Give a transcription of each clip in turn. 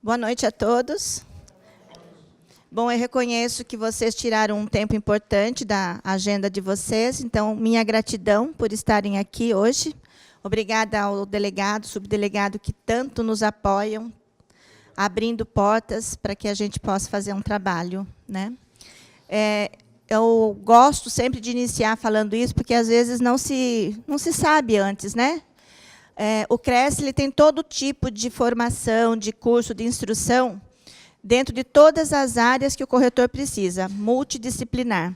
Boa noite a todos. Bom, eu reconheço que vocês tiraram um tempo importante da agenda de vocês, então, minha gratidão por estarem aqui hoje. Obrigada ao delegado, subdelegado, que tanto nos apoiam, abrindo portas para que a gente possa fazer um trabalho, né? Eu gosto sempre de iniciar falando isso, porque, às vezes, não se sabe antes, né? O CRES ele tem todo tipo de formação, de curso, de instrução, dentro de todas as áreas que o corretor precisa, multidisciplinar.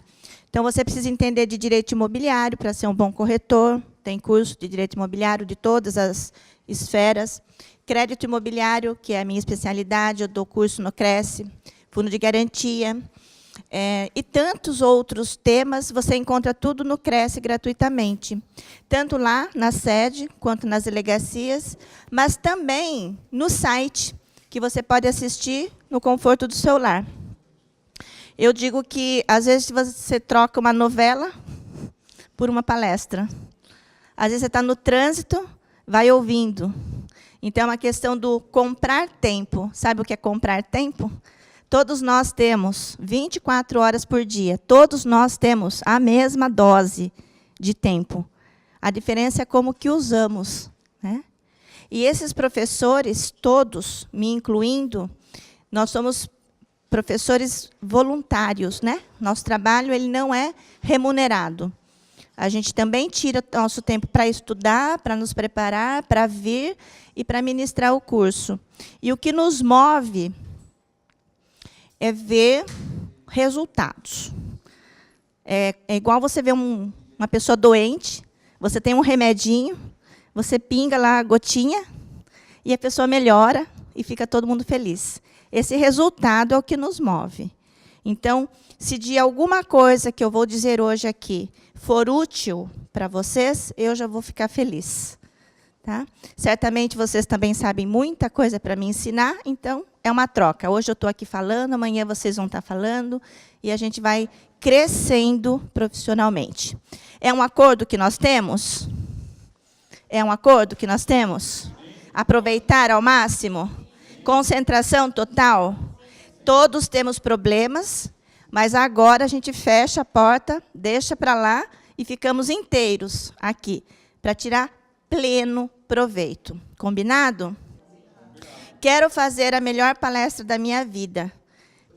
Então, você precisa entender de direito imobiliário para ser um bom corretor, tem curso de direito imobiliário de todas as esferas, crédito imobiliário, que é a minha especialidade, eu dou curso no CRES, fundo de garantia, e tantos outros temas, você encontra tudo no CRES gratuitamente, tanto lá na sede, quanto nas delegacias, mas também no site, que você pode assistir no conforto do seu lar. Eu digo que, às vezes, você troca uma novela por uma palestra. Às vezes, você está no trânsito, vai ouvindo. Então, é uma questão do comprar tempo. Sabe o que é comprar tempo? Todos nós temos 24 horas por dia. Todos nós temos a mesma dose de tempo. A diferença é como que usamos, né? E esses professores, todos, me incluindo, nós somos professores voluntários, né? Nosso trabalho ele não é remunerado. A gente também tira nosso tempo para estudar, para nos preparar, para vir e para ministrar o curso. E o que nos move é ver resultados. É igual você ver uma pessoa doente, você tem um remedinho, você pinga lá a gotinha, e a pessoa melhora, e fica todo mundo feliz. Esse resultado é o que nos move. Então, se de alguma coisa que eu vou dizer hoje aqui for útil para vocês, eu já vou ficar feliz. Tá? Certamente vocês também sabem muita coisa para me ensinar, então é uma troca. Hoje eu estou aqui falando, amanhã vocês vão estar falando, e a gente vai crescendo profissionalmente. É um acordo que nós temos? É um acordo que nós temos? Aproveitar ao máximo? Concentração total? Todos temos problemas, mas agora a gente fecha a porta, deixa para lá e ficamos inteiros aqui, para tirar pleno proveito. Combinado? Quero fazer a melhor palestra da minha vida,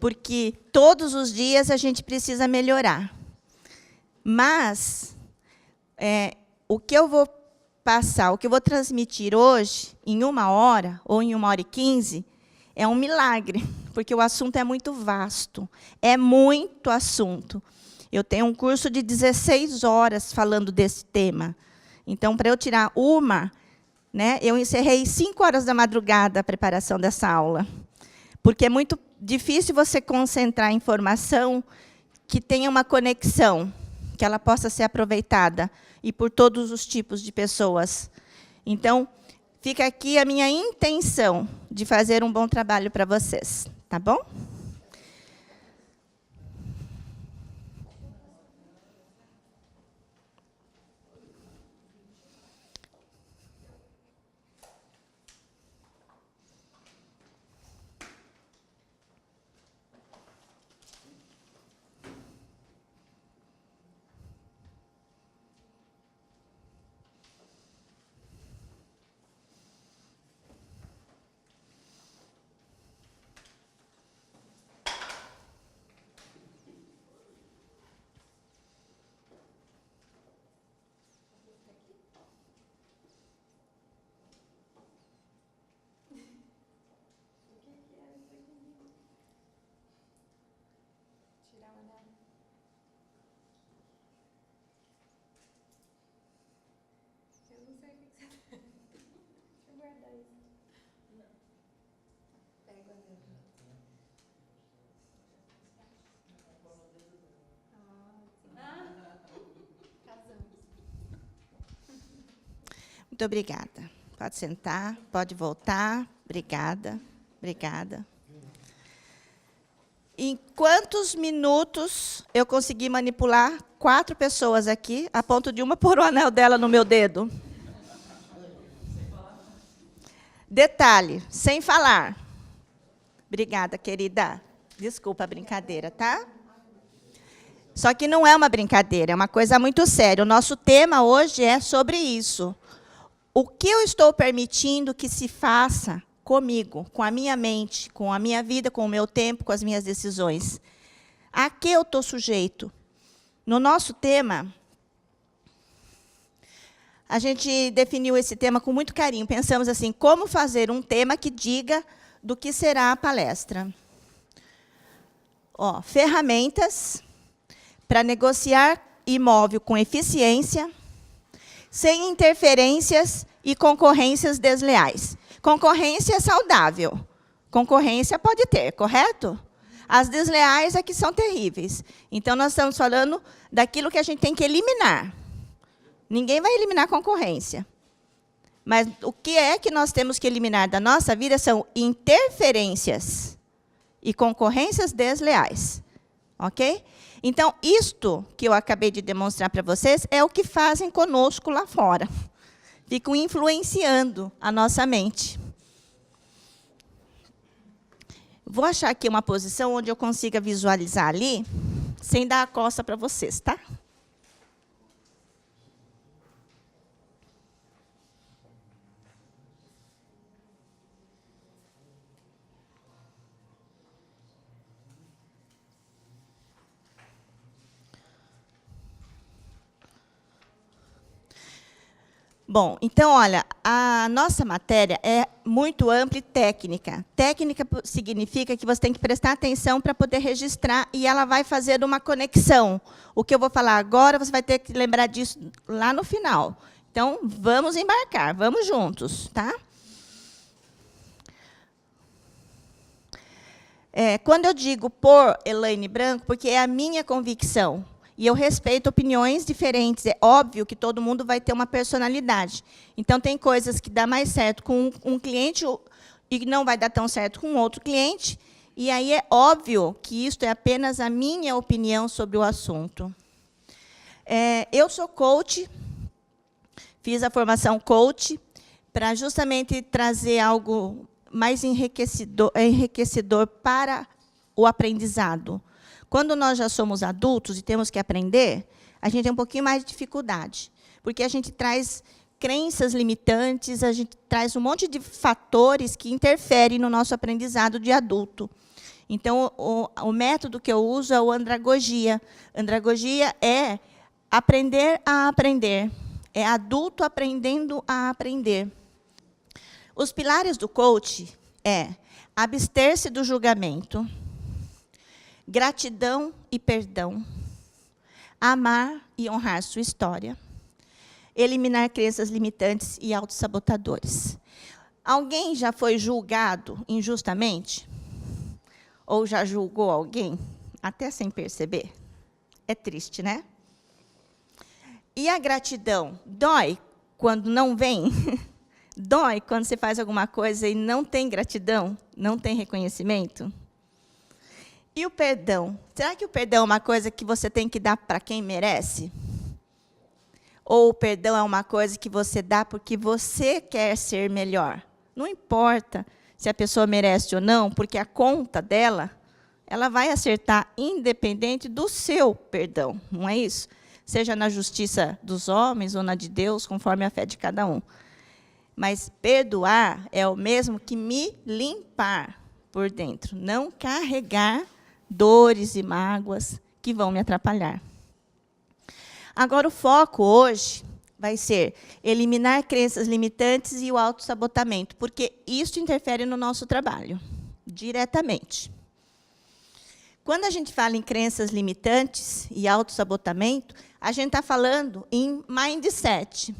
porque todos os dias a gente precisa melhorar. Mas o que eu vou passar, o que eu vou transmitir hoje, em 1 hora, ou em 1h15, é um milagre, porque o assunto é muito vasto. É muito assunto. Eu tenho um curso de 16 horas falando desse tema. Então, para eu tirar uma, né, eu encerrei 5 horas da madrugada a preparação dessa aula. Porque é muito difícil você concentrar a informação que tenha uma conexão, que ela possa ser aproveitada, e por todos os tipos de pessoas. Então, fica aqui a minha intenção de fazer um bom trabalho para vocês. Tá bom? Muito obrigada. Pode sentar, pode voltar. Obrigada, obrigada. Em quantos minutos eu consegui manipular 4 pessoas aqui, a ponto de uma pôr o anel dela no meu dedo? Detalhe, sem falar. Obrigada, querida. Desculpa a brincadeira, tá? Só que não é uma brincadeira, é uma coisa muito séria. O nosso tema hoje é sobre isso. O que eu estou permitindo que se faça comigo, com a minha mente, com a minha vida, com o meu tempo, com as minhas decisões? A que eu estou sujeito? No nosso tema, a gente definiu esse tema com muito carinho. Pensamos assim, como fazer um tema que diga do que será a palestra. Ferramentas para negociar imóvel com eficiência, sem interferências e concorrências desleais. Concorrência é saudável. Concorrência pode ter, correto? As desleais é que são terríveis. Então, nós estamos falando daquilo que a gente tem que eliminar. Ninguém vai eliminar concorrência. Mas o que é que nós temos que eliminar da nossa vida são interferências e concorrências desleais. Ok? Então, isto que eu acabei de demonstrar para vocês é o que fazem conosco lá fora. Ficam influenciando a nossa mente. Vou achar aqui uma posição onde eu consiga visualizar ali, sem dar a costa para vocês, tá? Bom, então, olha, a nossa matéria é muito ampla e técnica. Técnica significa que você tem que prestar atenção para poder registrar e ela vai fazer uma conexão. O que eu vou falar agora, você vai ter que lembrar disso lá no final. Então, vamos embarcar, vamos juntos, tá? Quando eu digo por Elaine Branco, porque é a minha convicção, e eu respeito opiniões diferentes. É óbvio que todo mundo vai ter uma personalidade. Então, tem coisas que dá mais certo com um cliente e não vai dar tão certo com outro cliente. E aí é óbvio que isso é apenas a minha opinião sobre o assunto. Eu sou coach, fiz a formação coach para justamente trazer algo mais enriquecedor para o aprendizado. Quando nós já somos adultos e temos que aprender, a gente tem um pouquinho mais de dificuldade, porque a gente traz crenças limitantes, a gente traz um monte de fatores que interferem no nosso aprendizado de adulto. Então, o método que eu uso é o andragogia. Andragogia é aprender a aprender. É adulto aprendendo a aprender. Os pilares do coach é abster-se do julgamento, gratidão e perdão, amar e honrar sua história, eliminar crenças limitantes e autossabotadores. Alguém já foi julgado injustamente? Ou já julgou alguém, até sem perceber? É triste, né? E a gratidão? Dói quando não vem? Dói quando você faz alguma coisa e não tem gratidão? Não tem reconhecimento? E o perdão? Será que o perdão é uma coisa que você tem que dar para quem merece? Ou o perdão é uma coisa que você dá porque você quer ser melhor? Não importa se a pessoa merece ou não, porque a conta dela, ela vai acertar independente do seu perdão, não é isso? Seja na justiça dos homens ou na de Deus, conforme a fé de cada um. Mas perdoar é o mesmo que me limpar por dentro, não carregar dores e mágoas que vão me atrapalhar. Agora, o foco hoje vai ser eliminar crenças limitantes e o autossabotamento, porque isso interfere no nosso trabalho, diretamente. Quando a gente fala em crenças limitantes e autossabotamento, a gente está falando em mindset.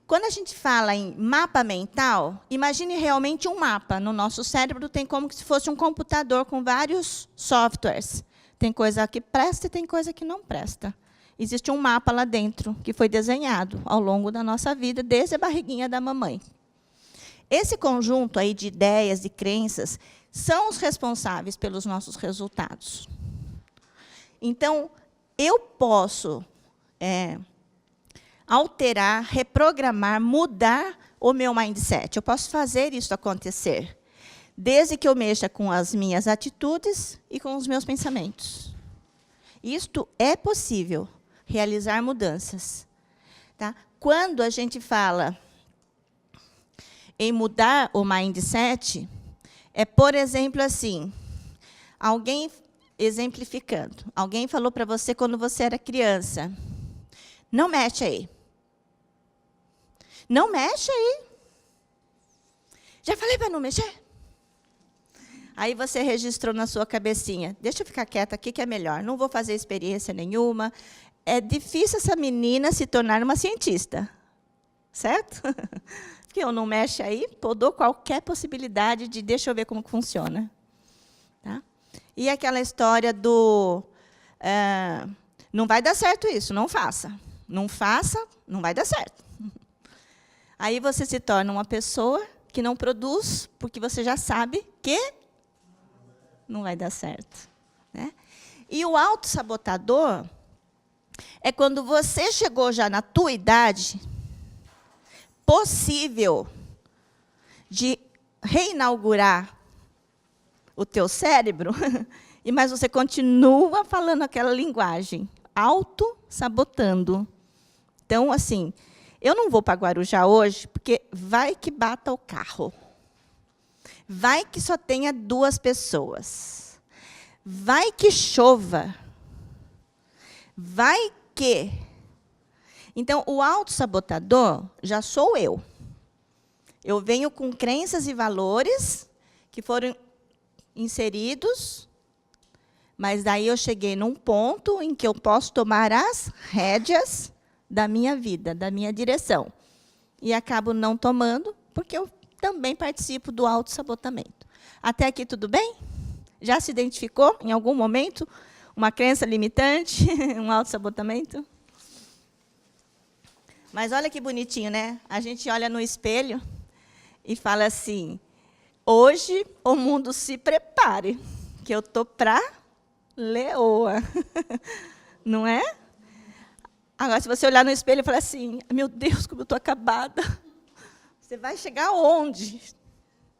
Quando a gente fala em mapa mental, imagine realmente um mapa. No nosso cérebro tem como se fosse um computador com vários softwares. Tem coisa que presta e tem coisa que não presta. Existe um mapa lá dentro, que foi desenhado ao longo da nossa vida, desde a barriguinha da mamãe. Esse conjunto aí de ideias e crenças são os responsáveis pelos nossos resultados. Então, eu posso alterar, reprogramar, mudar o meu mindset. Eu posso fazer isso acontecer. desde que eu mexa com as minhas atitudes e com os meus pensamentos. Isto é possível, realizar mudanças. Tá? Quando a gente fala em mudar o mindset, é, por exemplo, assim, alguém, exemplificando, alguém falou para você quando você era criança, não mexe aí. Não mexe aí. Já falei para não mexer? Aí você registrou na sua cabecinha, deixa eu ficar quieta aqui que é melhor, não vou fazer experiência nenhuma. É difícil essa menina se tornar uma cientista, certo? Porque eu não mexe aí, podou qualquer possibilidade de deixa eu ver como funciona. Tá? E aquela história do não vai dar certo isso, não faça. Não faça, não vai dar certo. Aí você se torna uma pessoa que não produz, porque você já sabe que não vai dar certo. Né? E o autossabotador é quando você chegou já na tua idade possível de reinaugurar o teu cérebro, mas você continua falando aquela linguagem, auto-sabotando. Então, assim, eu não vou para Guarujá hoje, porque vai que bata o carro. Vai que só tenha 2 pessoas. Vai que chova. Vai que. Então, o autossabotador já sou eu. Eu venho com crenças e valores que foram inseridos, mas daí eu cheguei num ponto em que eu posso tomar as rédeas da minha vida, da minha direção. E acabo não tomando, porque eu também participo do autossabotamento. Até aqui tudo bem? Já se identificou, em algum momento, uma crença limitante, um autossabotamento? Mas olha que bonitinho, né? A gente olha no espelho e fala assim, hoje o mundo se prepare, que eu estou para leoa. Não é? Agora, se você olhar no espelho e falar assim, meu Deus, como eu estou acabada, você vai chegar aonde?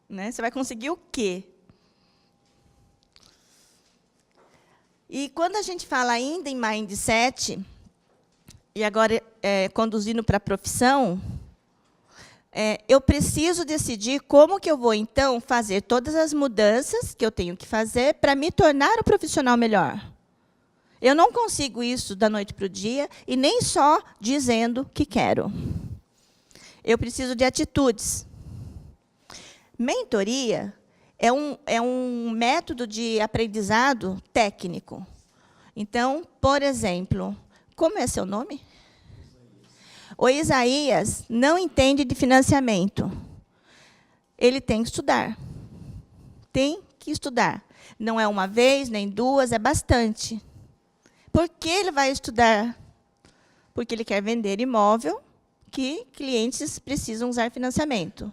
Né? Você vai conseguir o quê? E quando a gente fala ainda em mindset, e agora conduzindo para a profissão, eu preciso decidir como que eu vou, então, fazer todas as mudanças que eu tenho que fazer para me tornar um profissional melhor. Eu não consigo isso da noite para o dia, e nem só dizendo que quero. Eu preciso de atitudes. Mentoria é um método de aprendizado técnico. Então, por exemplo, como é seu nome? O Isaías não entende de financiamento. Ele tem que estudar. Tem que estudar. Não é uma vez, nem 2, é bastante. Por que ele vai estudar? Porque ele quer vender imóvel que clientes precisam usar financiamento.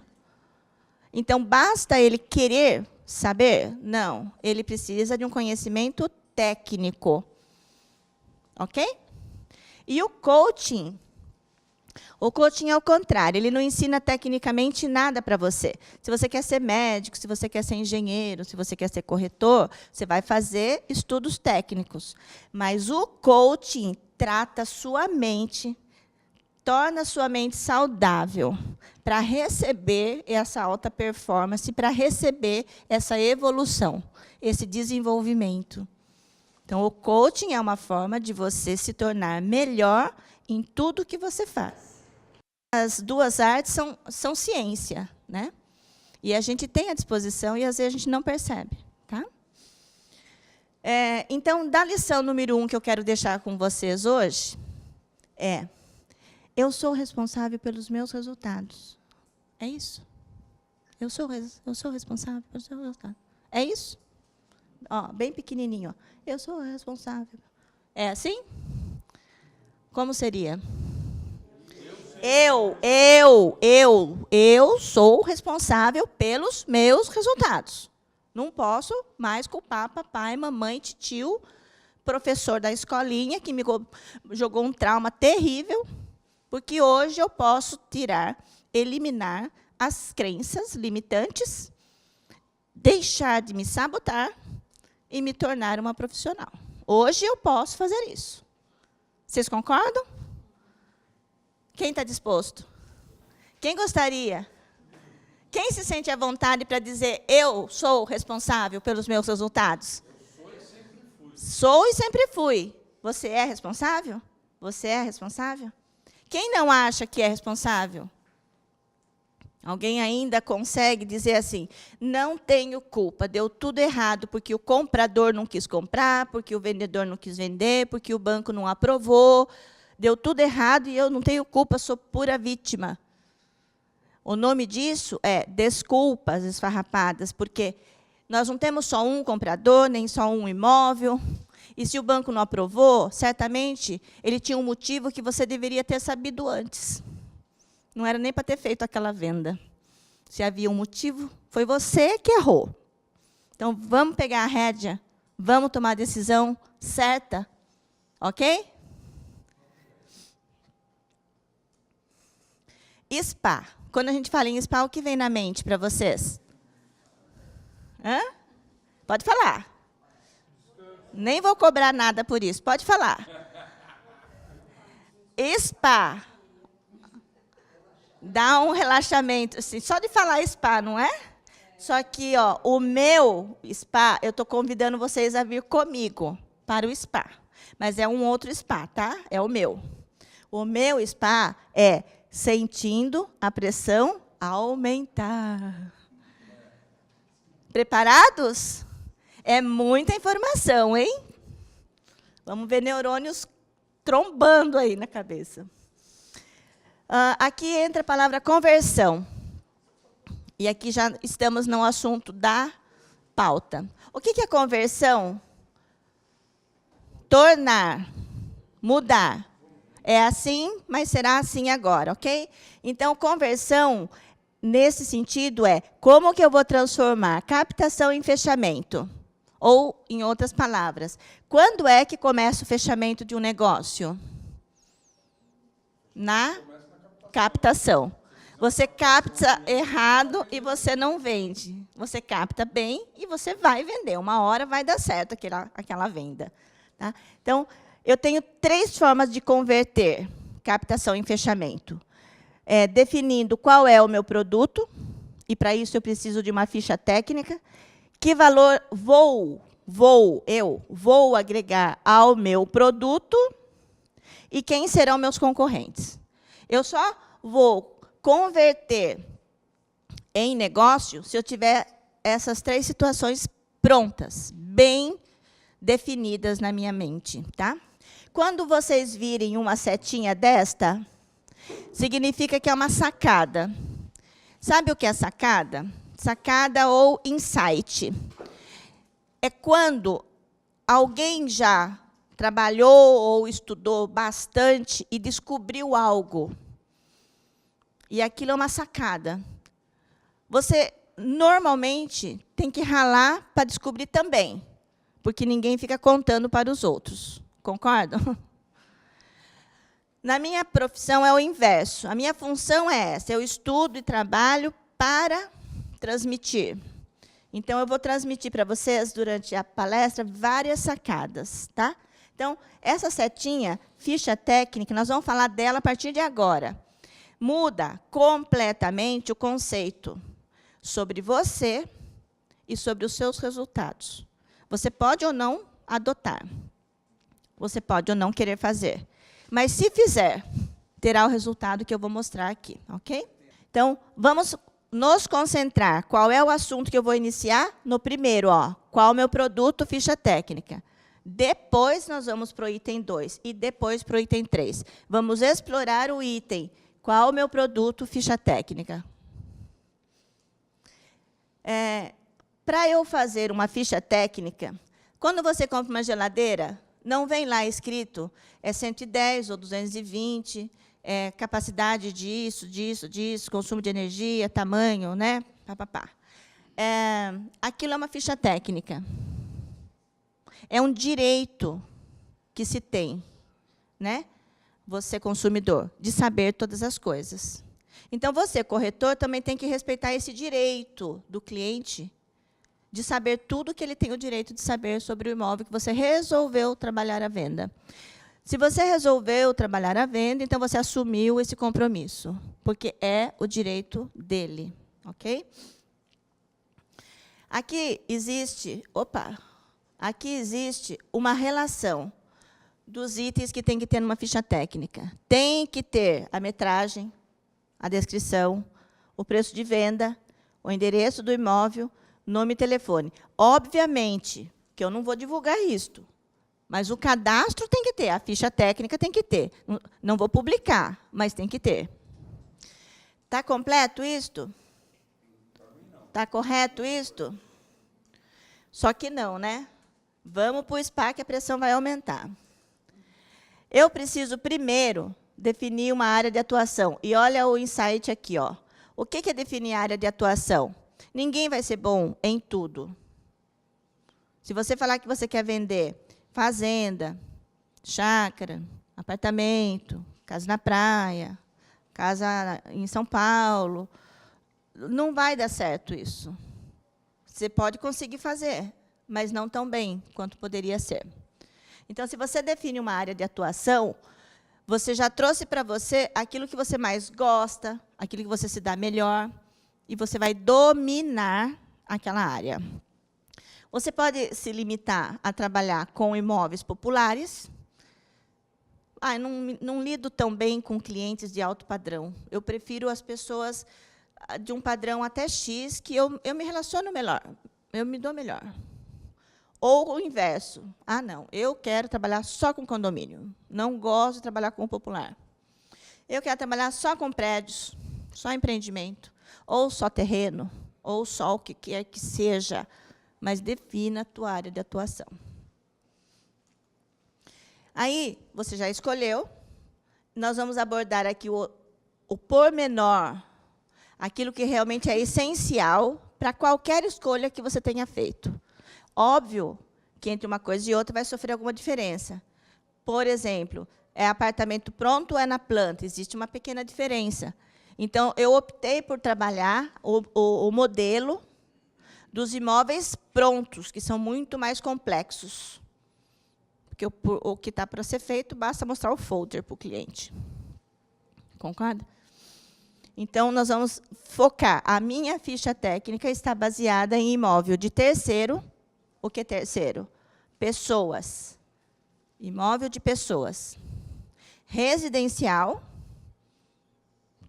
Então, basta ele querer saber? Não. Ele precisa de um conhecimento técnico. Ok? E o coaching é o contrário. Ele não ensina tecnicamente nada para você. Se você quer ser médico, se você quer ser engenheiro, se você quer ser corretor, você vai fazer estudos técnicos. Mas o coaching trata sua mente, torna sua mente saudável para receber essa alta performance, para receber essa evolução, esse desenvolvimento. Então, o coaching é uma forma de você se tornar melhor em tudo que você faz. As 2 artes são ciência, né? E a gente tem à disposição e, às vezes, a gente não percebe. Tá? Então, da lição número 1 que eu quero deixar com vocês hoje, eu sou responsável pelos meus resultados. É isso? Eu sou responsável pelos meus resultados. É isso? Ó, bem pequenininho. Ó. Eu sou responsável. É assim? Como seria? Eu sou responsável pelos meus resultados. Não posso mais culpar papai, mamãe, tio, professor da escolinha, que me jogou um trauma terrível, porque hoje eu posso eliminar as crenças limitantes deixar de me sabotar e me tornar uma profissional. Hoje eu posso fazer isso. Vocês concordam? Quem está disposto? Quem gostaria? Quem se sente à vontade para dizer, eu sou responsável pelos meus resultados? Sou e sempre fui. Você é responsável? Você é responsável? Quem não acha que é responsável? Alguém ainda consegue dizer assim, não tenho culpa, deu tudo errado, porque o comprador não quis comprar, porque o vendedor não quis vender, porque o banco não aprovou, deu tudo errado e eu não tenho culpa, sou pura vítima. O nome disso é desculpas esfarrapadas, porque nós não temos só um comprador, nem só um imóvel, e se o banco não aprovou, certamente ele tinha um motivo que você deveria ter sabido antes. Não era nem para ter feito aquela venda. Se havia um motivo, foi você que errou. Então, vamos pegar a rédea, vamos tomar a decisão certa, ok? SPA. Quando a gente fala em SPA, o que vem na mente para vocês? Hã? Pode falar. Nem vou cobrar nada por isso. Pode falar. SPA. Dá um relaxamento, assim, só de falar spa, não é? Só que, ó, o meu spa, eu estou convidando vocês a vir comigo para o spa. Mas é um outro spa, tá? É o meu. O meu spa é sentindo a pressão aumentar. Preparados? É muita informação, hein? Vamos ver neurônios trombando aí na cabeça. Aqui entra a palavra conversão. E aqui já estamos no assunto da pauta. O que é conversão? Tornar, mudar. É assim, mas será assim agora, ok? Então, conversão, nesse sentido, é como que eu vou transformar captação em fechamento? Ou, em outras palavras, quando é que começa o fechamento de um negócio? Na captação. Você capta errado e você não vende. Você capta bem e você vai vender. Uma hora vai dar certo aquela venda. Tá? Então, eu tenho 3 formas de converter captação em fechamento. Definindo qual é o meu produto, e para isso eu preciso de uma ficha técnica. Que valor eu vou agregar ao meu produto e quem serão meus concorrentes. Eu só vou converter em negócio se eu tiver essas 3 situações prontas, bem definidas na minha mente. Tá? Quando vocês virem uma setinha desta, significa que é uma sacada. Sabe o que é sacada? Sacada ou insight. É quando alguém já trabalhou ou estudou bastante e descobriu algo. E aquilo é uma sacada. Você, normalmente, tem que ralar para descobrir também, porque ninguém fica contando para os outros. Concordam? Na minha profissão é o inverso. A minha função é essa. Eu estudo e trabalho para transmitir. Então, eu vou transmitir para vocês, durante a palestra, várias sacadas. Tá? Então, essa setinha, ficha técnica, nós vamos falar dela a partir de agora. Muda completamente o conceito sobre você e sobre os seus resultados. Você pode ou não adotar. Você pode ou não querer fazer. Mas, se fizer, terá o resultado que eu vou mostrar aqui. Ok? Então, vamos nos concentrar. Qual é o assunto que eu vou iniciar? No primeiro, ó, qual é o meu produto, ficha técnica. Depois, nós vamos para o item 2 e depois para o item 3. Vamos explorar o item. Qual é o meu produto, ficha técnica? Para eu fazer uma ficha técnica, quando você compra uma geladeira, não vem lá escrito 110 ou 220, capacidade disso, consumo de energia, tamanho, né? Aquilo é uma ficha técnica. É um direito que se tem, né? Você, consumidor, de saber todas as coisas. Então, você, corretor, também tem que respeitar esse direito do cliente de saber tudo que ele tem o direito de saber sobre o imóvel que você resolveu trabalhar a venda. Se você resolveu trabalhar a venda, então você assumiu esse compromisso, porque é o direito dele, ok? Aqui existe uma relação dos itens que tem que ter numa ficha técnica. Tem que ter a metragem, a descrição, o preço de venda, o endereço do imóvel, nome e telefone. Obviamente que eu não vou divulgar isto, mas o cadastro tem que ter, a ficha técnica tem que ter. Não vou publicar, mas tem que ter. Está completo isto? Está correto isto? Só que não, né? Vamos para o SPA, que a pressão vai aumentar. Eu preciso, primeiro, definir uma área de atuação. E olha o insight aqui, ó. O que é definir área de atuação? Ninguém vai ser bom em tudo. Se você falar que você quer vender fazenda, chácara, apartamento, casa na praia, casa em São Paulo, não vai dar certo isso. Você pode conseguir fazer, mas não tão bem quanto poderia ser. Então, se você define uma área de atuação, você já trouxe para você aquilo que você mais gosta, aquilo que você se dá melhor, e você vai dominar aquela área. Você pode se limitar a trabalhar com imóveis populares. Não lido tão bem com clientes de alto padrão. Eu prefiro as pessoas de um padrão até X, que eu me relaciono melhor, eu me dou melhor. Ou o inverso. Não, eu quero trabalhar só com condomínio. Não gosto de trabalhar com popular. Eu quero trabalhar só com prédios, só empreendimento, ou só terreno, ou só o que quer que seja, mas defina a tua área de atuação. Aí, você já escolheu. Nós vamos abordar aqui o pormenor, aquilo que realmente é essencial para qualquer escolha que você tenha feito. Óbvio que entre uma coisa e outra vai sofrer alguma diferença. Por exemplo, é apartamento pronto ou é na planta? Existe uma pequena diferença. Então, eu optei por trabalhar o modelo dos imóveis prontos, que são muito mais complexos. Porque o que está para ser feito, basta mostrar o folder para o cliente. Concorda? Então, nós vamos focar. A minha ficha técnica está baseada em imóvel de terceiro. O que é terceiro? Pessoas. Imóvel de pessoas. Residencial,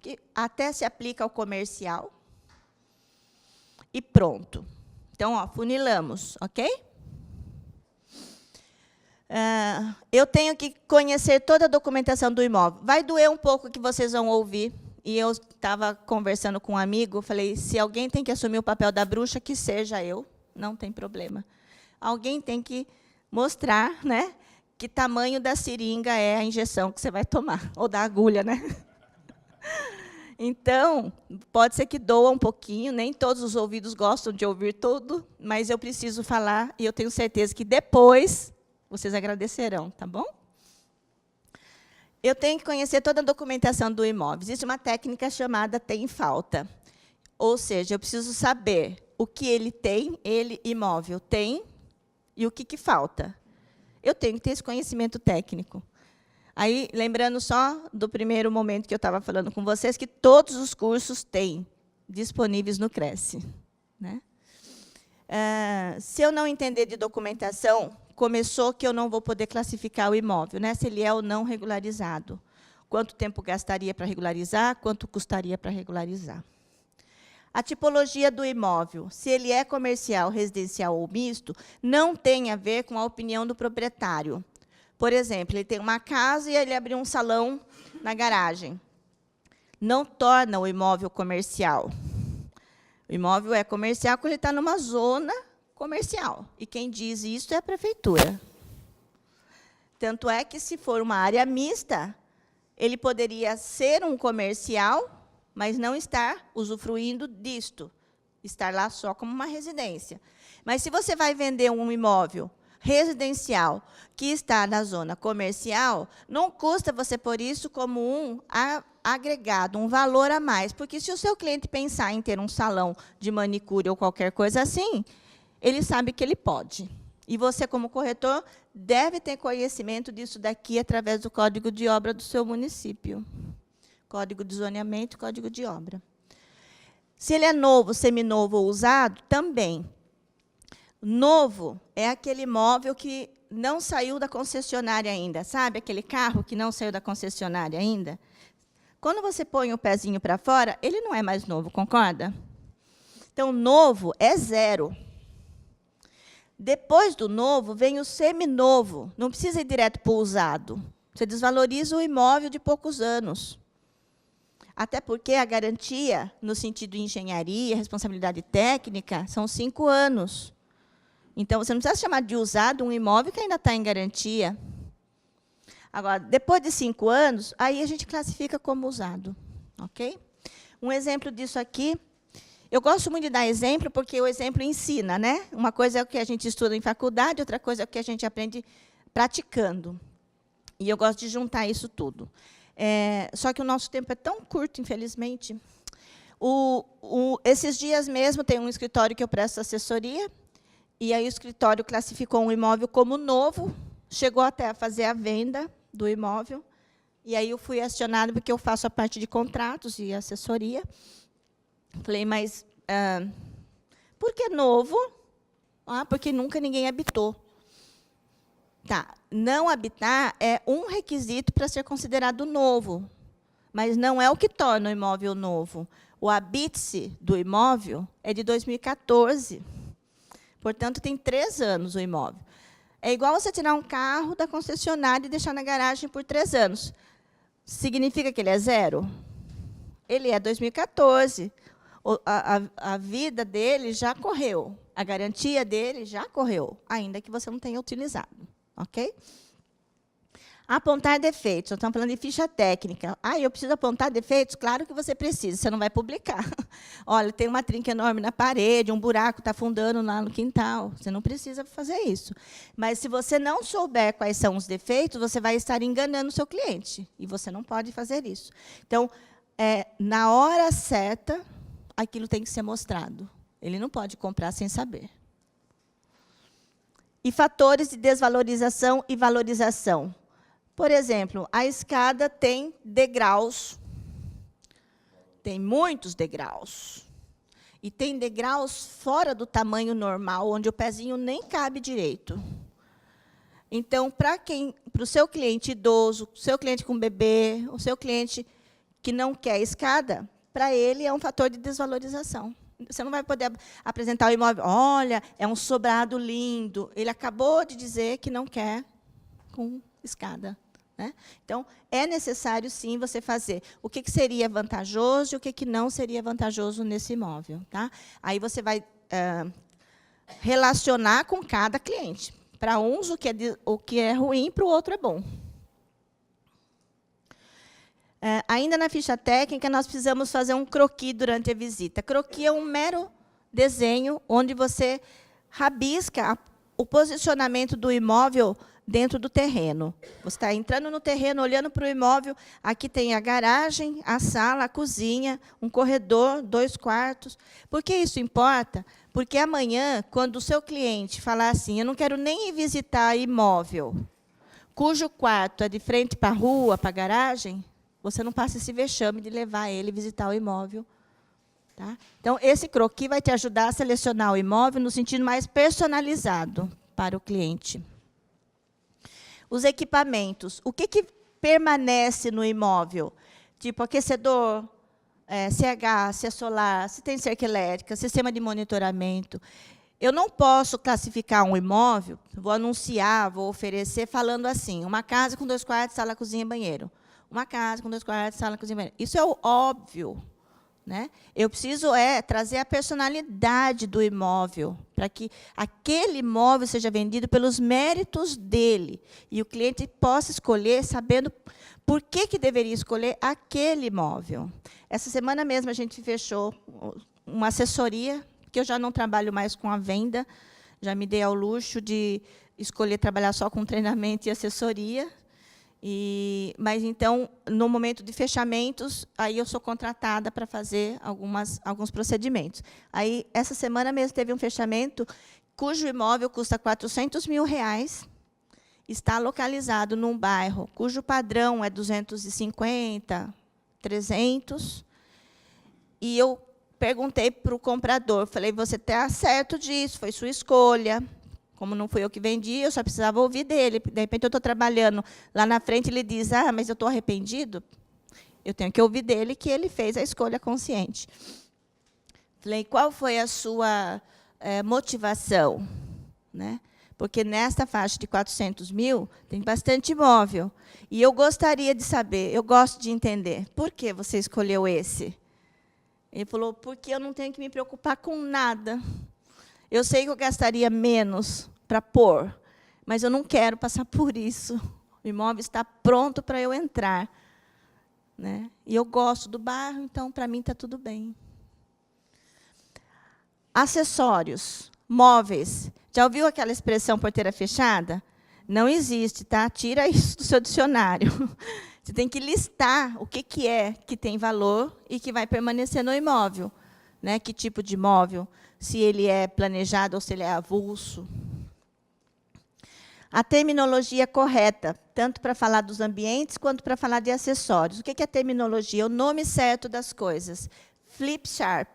que até se aplica ao comercial. E pronto. Então, funilamos, ok? Eu tenho que conhecer toda a documentação do imóvel. Vai doer um pouco que vocês vão ouvir. E eu estava conversando com um amigo, falei, se alguém tem que assumir o papel da bruxa, que seja eu, não tem problema. Alguém tem que mostrar, né, que tamanho da seringa é a injeção que você vai tomar, ou da agulha, né? Então, pode ser que doa um pouquinho, nem todos os ouvidos gostam de ouvir tudo, mas eu preciso falar, e eu tenho certeza que depois vocês agradecerão, tá bom? Eu tenho que conhecer toda a documentação do imóvel. Existe uma técnica chamada tem falta. Ou seja, eu preciso saber o que ele, imóvel, tem, e o que falta. Eu tenho que ter esse conhecimento técnico. Aí, lembrando só do primeiro momento que eu estava falando com vocês, que todos os cursos têm disponíveis no Cresce, né? Se eu não entender de documentação, começou que eu não vou poder classificar o imóvel, né? Se ele é ou não regularizado. Quanto tempo gastaria para regularizar, quanto custaria para regularizar. A tipologia do imóvel, se ele é comercial, residencial ou misto, não tem a ver com a opinião do proprietário. Por exemplo, ele tem uma casa e ele abriu um salão na garagem. Não torna o imóvel comercial. O imóvel é comercial quando ele está numa zona comercial. E quem diz isso é a prefeitura. Tanto é que, se for uma área mista, ele poderia ser um comercial, mas não estar usufruindo disto, estar lá só como uma residência. Mas, se você vai vender um imóvel residencial que está na zona comercial, não custa você pôr isso como um agregado, um valor a mais. Porque, se o seu cliente pensar em ter um salão de manicure ou qualquer coisa assim, ele sabe que ele pode. E você, como corretor, deve ter conhecimento disso daqui através do Código de Obra do seu município. Código de Zoneamento, Código de Obra. Se ele é novo, seminovo ou usado, também. Novo é aquele imóvel que não saiu da concessionária ainda. Sabe aquele carro que não saiu da concessionária ainda? Quando você põe o pezinho para fora, ele não é mais novo, concorda? Então, novo é 0. Depois do novo, vem o seminovo. Não precisa ir direto para o usado. Você desvaloriza o imóvel de poucos anos. Até porque a garantia, no sentido de engenharia, responsabilidade técnica, são 5 anos. Então, você não precisa chamar de usado um imóvel que ainda está em garantia. Agora, depois de 5 anos, aí a gente classifica como usado. Ok? Um exemplo disso aqui. Eu gosto muito de dar exemplo, porque o exemplo ensina, né? Uma coisa é o que a gente estuda em faculdade, outra coisa é o que a gente aprende praticando. E eu gosto de juntar isso tudo. Só que o nosso tempo é tão curto, infelizmente. Esses dias mesmo, tem um escritório que eu presto assessoria, e aí o escritório classificou um imóvel como novo, chegou até a fazer a venda do imóvel, e aí eu fui acionada, porque eu faço a parte de contratos e assessoria. Falei, mas por que novo? Porque nunca ninguém habitou. Tá, não habitar é um requisito para ser considerado novo, mas não é o que torna o imóvel novo. O habite-se do imóvel é de 2014. Portanto, tem 3 anos o imóvel. É igual você tirar um carro da concessionária e deixar na garagem por 3 anos. Significa que ele é 0? Ele é 2014. A vida dele já correu, a garantia dele já correu, ainda que você não tenha utilizado. Ok? Apontar defeitos. Nós estamos falando de ficha técnica. Eu preciso apontar defeitos? Claro que você precisa, você não vai publicar. Olha, tem uma trinca enorme na parede, um buraco está afundando lá no quintal. Você não precisa fazer isso. Mas, se você não souber quais são os defeitos, você vai estar enganando o seu cliente. E você não pode fazer isso. Então, na hora certa, aquilo tem que ser mostrado. Ele não pode comprar sem saber. E fatores de desvalorização e valorização. Por exemplo, a escada tem degraus. Tem muitos degraus. E tem degraus fora do tamanho normal, onde o pezinho nem cabe direito. Então, para o seu cliente idoso, o seu cliente com bebê, o seu cliente que não quer escada, para ele é um fator de desvalorização. Você não vai poder apresentar o imóvel, olha, é um sobrado lindo. Ele acabou de dizer que não quer com escada. Né? Então, é necessário, sim, você fazer o que seria vantajoso e o que não seria vantajoso nesse imóvel. Tá? Aí você vai relacionar com cada cliente. Para uns, o que é ruim, para o outro é bom. Ainda na ficha técnica, nós precisamos fazer um croquis durante a visita. Croquis é um mero desenho onde você rabisca o posicionamento do imóvel dentro do terreno. Você está entrando no terreno, olhando para o imóvel, aqui tem a garagem, a sala, a cozinha, um corredor, 2 quartos. Por que isso importa? Porque amanhã, quando o seu cliente falar assim, eu não quero nem ir visitar imóvel, cujo quarto é de frente para a rua, para a garagem, você não passa esse vexame de levar ele visitar o imóvel. Tá? Então, esse croquis vai te ajudar a selecionar o imóvel no sentido mais personalizado para o cliente. Os equipamentos. O que permanece no imóvel? Tipo aquecedor, se é gás, se é solar, se tem cerca elétrica, sistema de monitoramento. Eu não posso classificar um imóvel, vou anunciar, vou oferecer, falando assim, uma casa com 2 quartos, sala, cozinha e banheiro. Uma casa com 2 quartos, sala, cozinha e banheiro. Isso é o óbvio. Né? Eu preciso trazer a personalidade do imóvel, para que aquele imóvel seja vendido pelos méritos dele, e o cliente possa escolher sabendo por que deveria escolher aquele imóvel. Essa semana mesmo, a gente fechou uma assessoria, que eu já não trabalho mais com a venda, já me dei ao luxo de escolher trabalhar só com treinamento e assessoria. Mas, então, no momento de fechamentos, aí eu sou contratada para fazer alguns procedimentos. Aí, essa semana mesmo, teve um fechamento cujo imóvel custa R$400 mil, está localizado num bairro cujo padrão é 250, 300, e eu perguntei para o comprador, falei, você está certo disso, foi sua escolha. Como não fui eu que vendi, eu só precisava ouvir dele. De repente, eu estou trabalhando lá na frente, ele diz, mas eu estou arrependido. Eu tenho que ouvir dele que ele fez a escolha consciente. Falei, qual foi a sua motivação? Né? Porque nesta faixa de 400 mil, tem bastante imóvel. E eu gostaria de saber, eu gosto de entender, por que você escolheu esse? Ele falou, porque eu não tenho que me preocupar com nada. Eu sei que eu gastaria menos para pôr, mas eu não quero passar por isso. O imóvel está pronto para eu entrar. Né? E eu gosto do bairro, então, para mim, está tudo bem. Acessórios, móveis. Já ouviu aquela expressão porteira fechada? Não existe, tá? Tira isso do seu dicionário. Você tem que listar o que é que tem valor e que vai permanecer no imóvel. Né? Que tipo de imóvel? Se ele é planejado ou se ele é avulso. A terminologia correta, tanto para falar dos ambientes quanto para falar de acessórios. O que é a terminologia? O nome certo das coisas. Flip Sharp.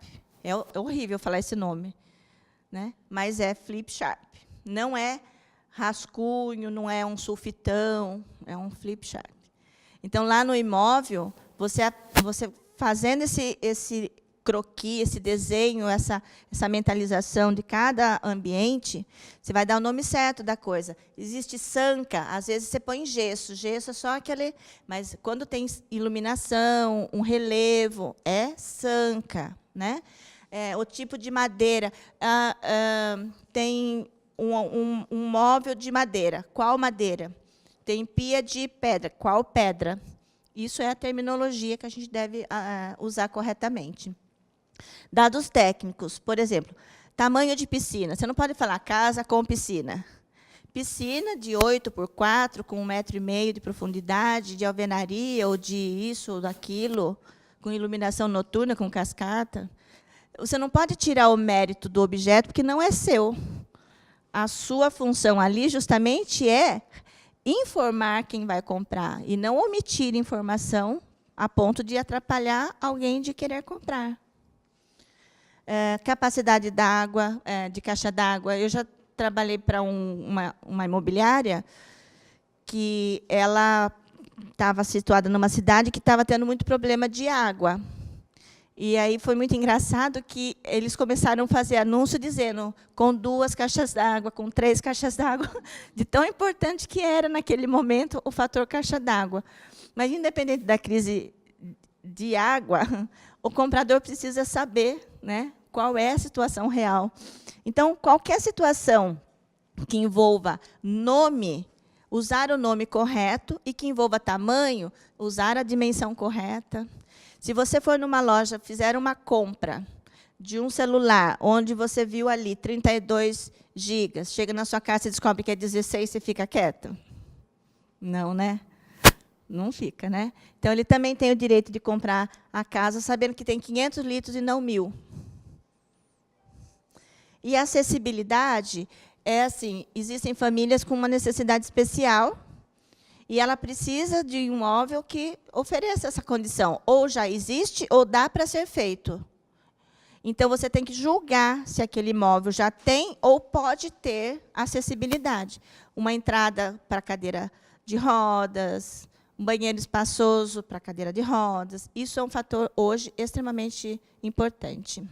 É horrível falar esse nome, né? Mas é Flip Sharp. Não é rascunho, não é um sulfitão, é um Flip Sharp. Então, lá no imóvel, você fazendo esse croquis, esse desenho, essa mentalização de cada ambiente, você vai dar o nome certo da coisa. Existe sanca, às vezes você põe gesso. Gesso é só aquele... Mas, quando tem iluminação, um relevo, é sanca. Né? O tipo de madeira. Tem um móvel de madeira. Qual madeira? Tem pia de pedra. Qual pedra? Isso é a terminologia que a gente deve usar corretamente. Dados técnicos, por exemplo, tamanho de piscina. Você não pode falar casa com piscina. Piscina de 8 por 4, com 1,5 metro de profundidade, de alvenaria, ou de isso ou daquilo, com iluminação noturna, com cascata. Você não pode tirar o mérito do objeto, porque não é seu. A sua função ali, justamente, é informar quem vai comprar, e não omitir informação a ponto de atrapalhar alguém de querer comprar. Capacidade d'água, de caixa d'água. Eu já trabalhei para uma imobiliária que ela estava situada numa cidade que estava tendo muito problema de água. E aí foi muito engraçado que eles começaram a fazer anúncio dizendo com 2 caixas d'água, com 3 caixas d'água, de tão importante que era, naquele momento, o fator caixa d'água. Mas, independente da crise de água, o comprador precisa saber, né, qual é a situação real. Então, qualquer situação que envolva nome, usar o nome correto, e que envolva tamanho, usar a dimensão correta. Se você for numa loja, fizer uma compra de um celular, onde você viu ali 32 gigas, chega na sua casa e descobre que é 16, você fica quieta? Não, né? Não fica, né? Então, ele também tem o direito de comprar a casa sabendo que tem 500 litros e não 1.000. E a acessibilidade é assim, existem famílias com uma necessidade especial e ela precisa de um imóvel que ofereça essa condição. Ou já existe, ou dá para ser feito. Então, você tem que julgar se aquele imóvel já tem ou pode ter acessibilidade. Uma entrada para cadeira de rodas, um banheiro espaçoso para cadeira de rodas. Isso é um fator, hoje, extremamente importante.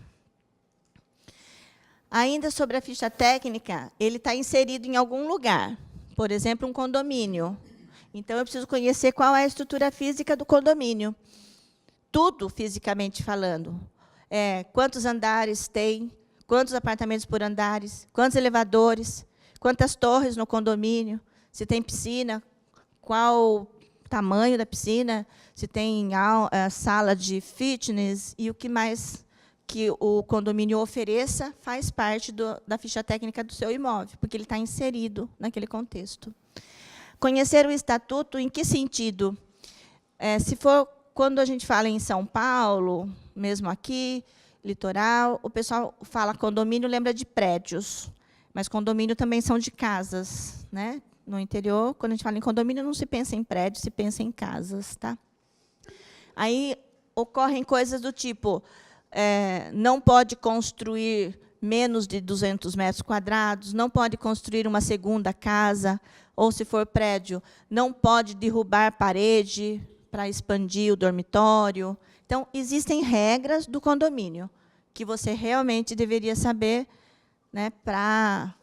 Ainda sobre a ficha técnica, ele está inserido em algum lugar. Por exemplo, um condomínio. Então, eu preciso conhecer qual é a estrutura física do condomínio. Tudo, fisicamente falando. Quantos andares tem, quantos apartamentos por andares, quantos elevadores, quantas torres no condomínio, se tem piscina, qual o tamanho da piscina, se tem sala de fitness e o que mais que o condomínio ofereça faz parte da ficha técnica do seu imóvel, porque ele está inserido naquele contexto. Conhecer o estatuto, em que sentido? Se for quando a gente fala em São Paulo, mesmo aqui, litoral, o pessoal fala condomínio, lembra de prédios. Mas condomínio também são de casas, né? No interior, quando a gente fala em condomínio, não se pensa em prédio, se pensa em casas, tá? Aí ocorrem coisas do tipo, não pode construir menos de 200 metros quadrados, não pode construir uma segunda casa, ou, se for prédio, não pode derrubar parede para expandir o dormitório. Então, existem regras do condomínio que você realmente deveria saber, né, para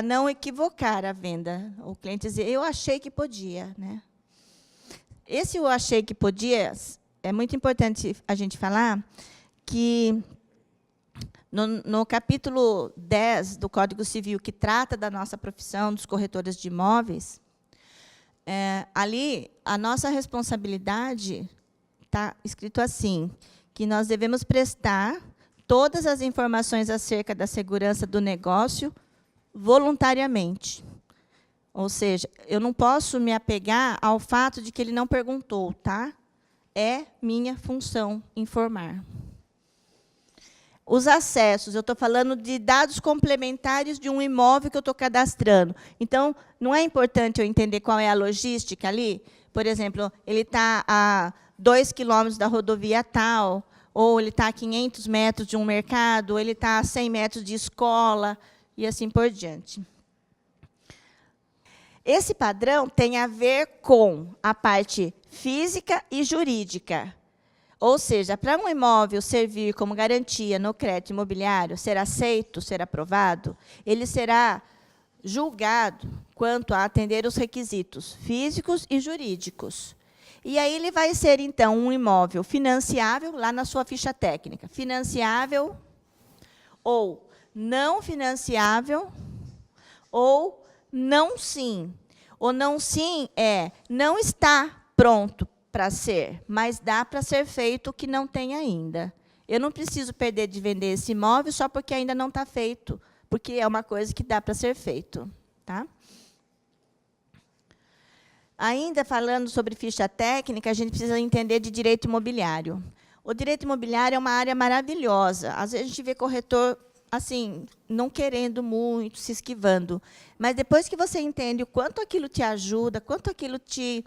não equivocar a venda. O cliente dizer, eu achei que podia. Né? Esse eu achei que podia, é muito importante a gente falar que, no capítulo 10 do Código Civil, que trata da nossa profissão, dos corretores de imóveis, ali, a nossa responsabilidade está escrito assim, que nós devemos prestar todas as informações acerca da segurança do negócio voluntariamente. Ou seja, eu não posso me apegar ao fato de que ele não perguntou, tá? É minha função informar. Os acessos, eu estou falando de dados complementares de um imóvel que eu estou cadastrando. Então, não é importante eu entender qual é a logística ali? Por exemplo, ele está a 2 quilômetros da rodovia tal, ou ele está a 500 metros de um mercado, ou ele está a 100 metros de escola, e assim por diante. Esse padrão tem a ver com a parte física e jurídica. Ou seja, para um imóvel servir como garantia no crédito imobiliário, ser aceito, ser aprovado, ele será julgado quanto a atender os requisitos físicos e jurídicos. E aí ele vai ser, então, um imóvel financiável, lá na sua ficha técnica, financiável ou não financiável ou não sim. O não sim não está pronto para ser, mas dá para ser feito o que não tem ainda. Eu não preciso perder de vender esse imóvel só porque ainda não está feito, porque é uma coisa que dá para ser feito. Tá? Ainda falando sobre ficha técnica, a gente precisa entender de direito imobiliário. O direito imobiliário é uma área maravilhosa. Às vezes a gente vê corretor assim, não querendo muito, se esquivando. Mas depois que você entende o quanto aquilo te ajuda, quanto aquilo te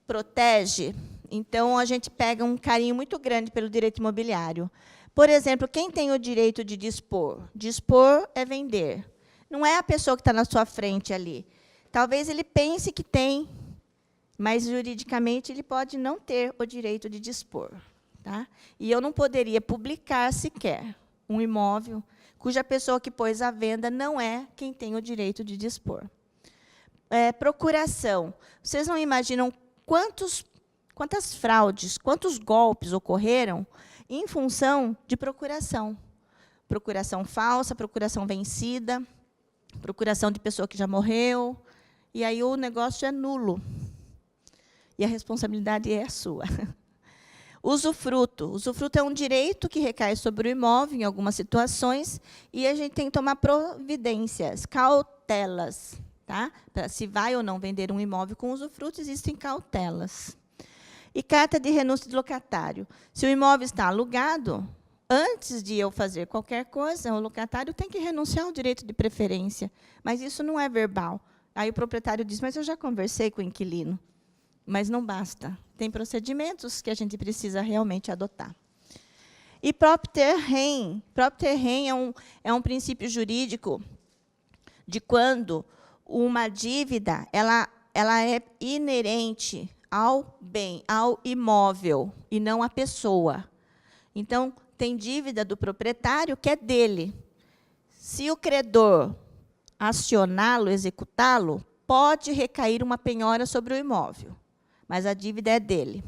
protege, então a gente pega um carinho muito grande pelo direito imobiliário. Por exemplo, quem tem o direito de dispor? Dispor é vender. Não é a pessoa que está na sua frente ali. Talvez ele pense que tem, mas juridicamente ele pode não ter o direito de dispor. Tá? E eu não poderia publicar sequer um imóvel cuja pessoa que pôs à venda não é quem tem o direito de dispor. Procuração. Vocês não imaginam quantas fraudes, quantos golpes ocorreram em função de procuração. Procuração falsa, procuração vencida, procuração de pessoa que já morreu, e aí o negócio é nulo. E a responsabilidade é sua. Usufruto. Usufruto é um direito que recai sobre o imóvel em algumas situações, e a gente tem que tomar providências, cautelas. Tá? Se vai ou não vender um imóvel com usufruto, existem cautelas. E carta de renúncia de locatário. Se o imóvel está alugado, antes de eu fazer qualquer coisa, o locatário tem que renunciar ao direito de preferência. Mas isso não é verbal. Aí o proprietário diz, mas eu já conversei com o inquilino. Mas não basta. Tem procedimentos que a gente precisa realmente adotar. E propter rem. Propter rem é um princípio jurídico de quando uma dívida ela é inerente ao bem, ao imóvel, e não à pessoa. Então, tem dívida do proprietário que é dele. Se o credor acioná-lo, executá-lo, pode recair uma penhora sobre o imóvel, mas a dívida é dele.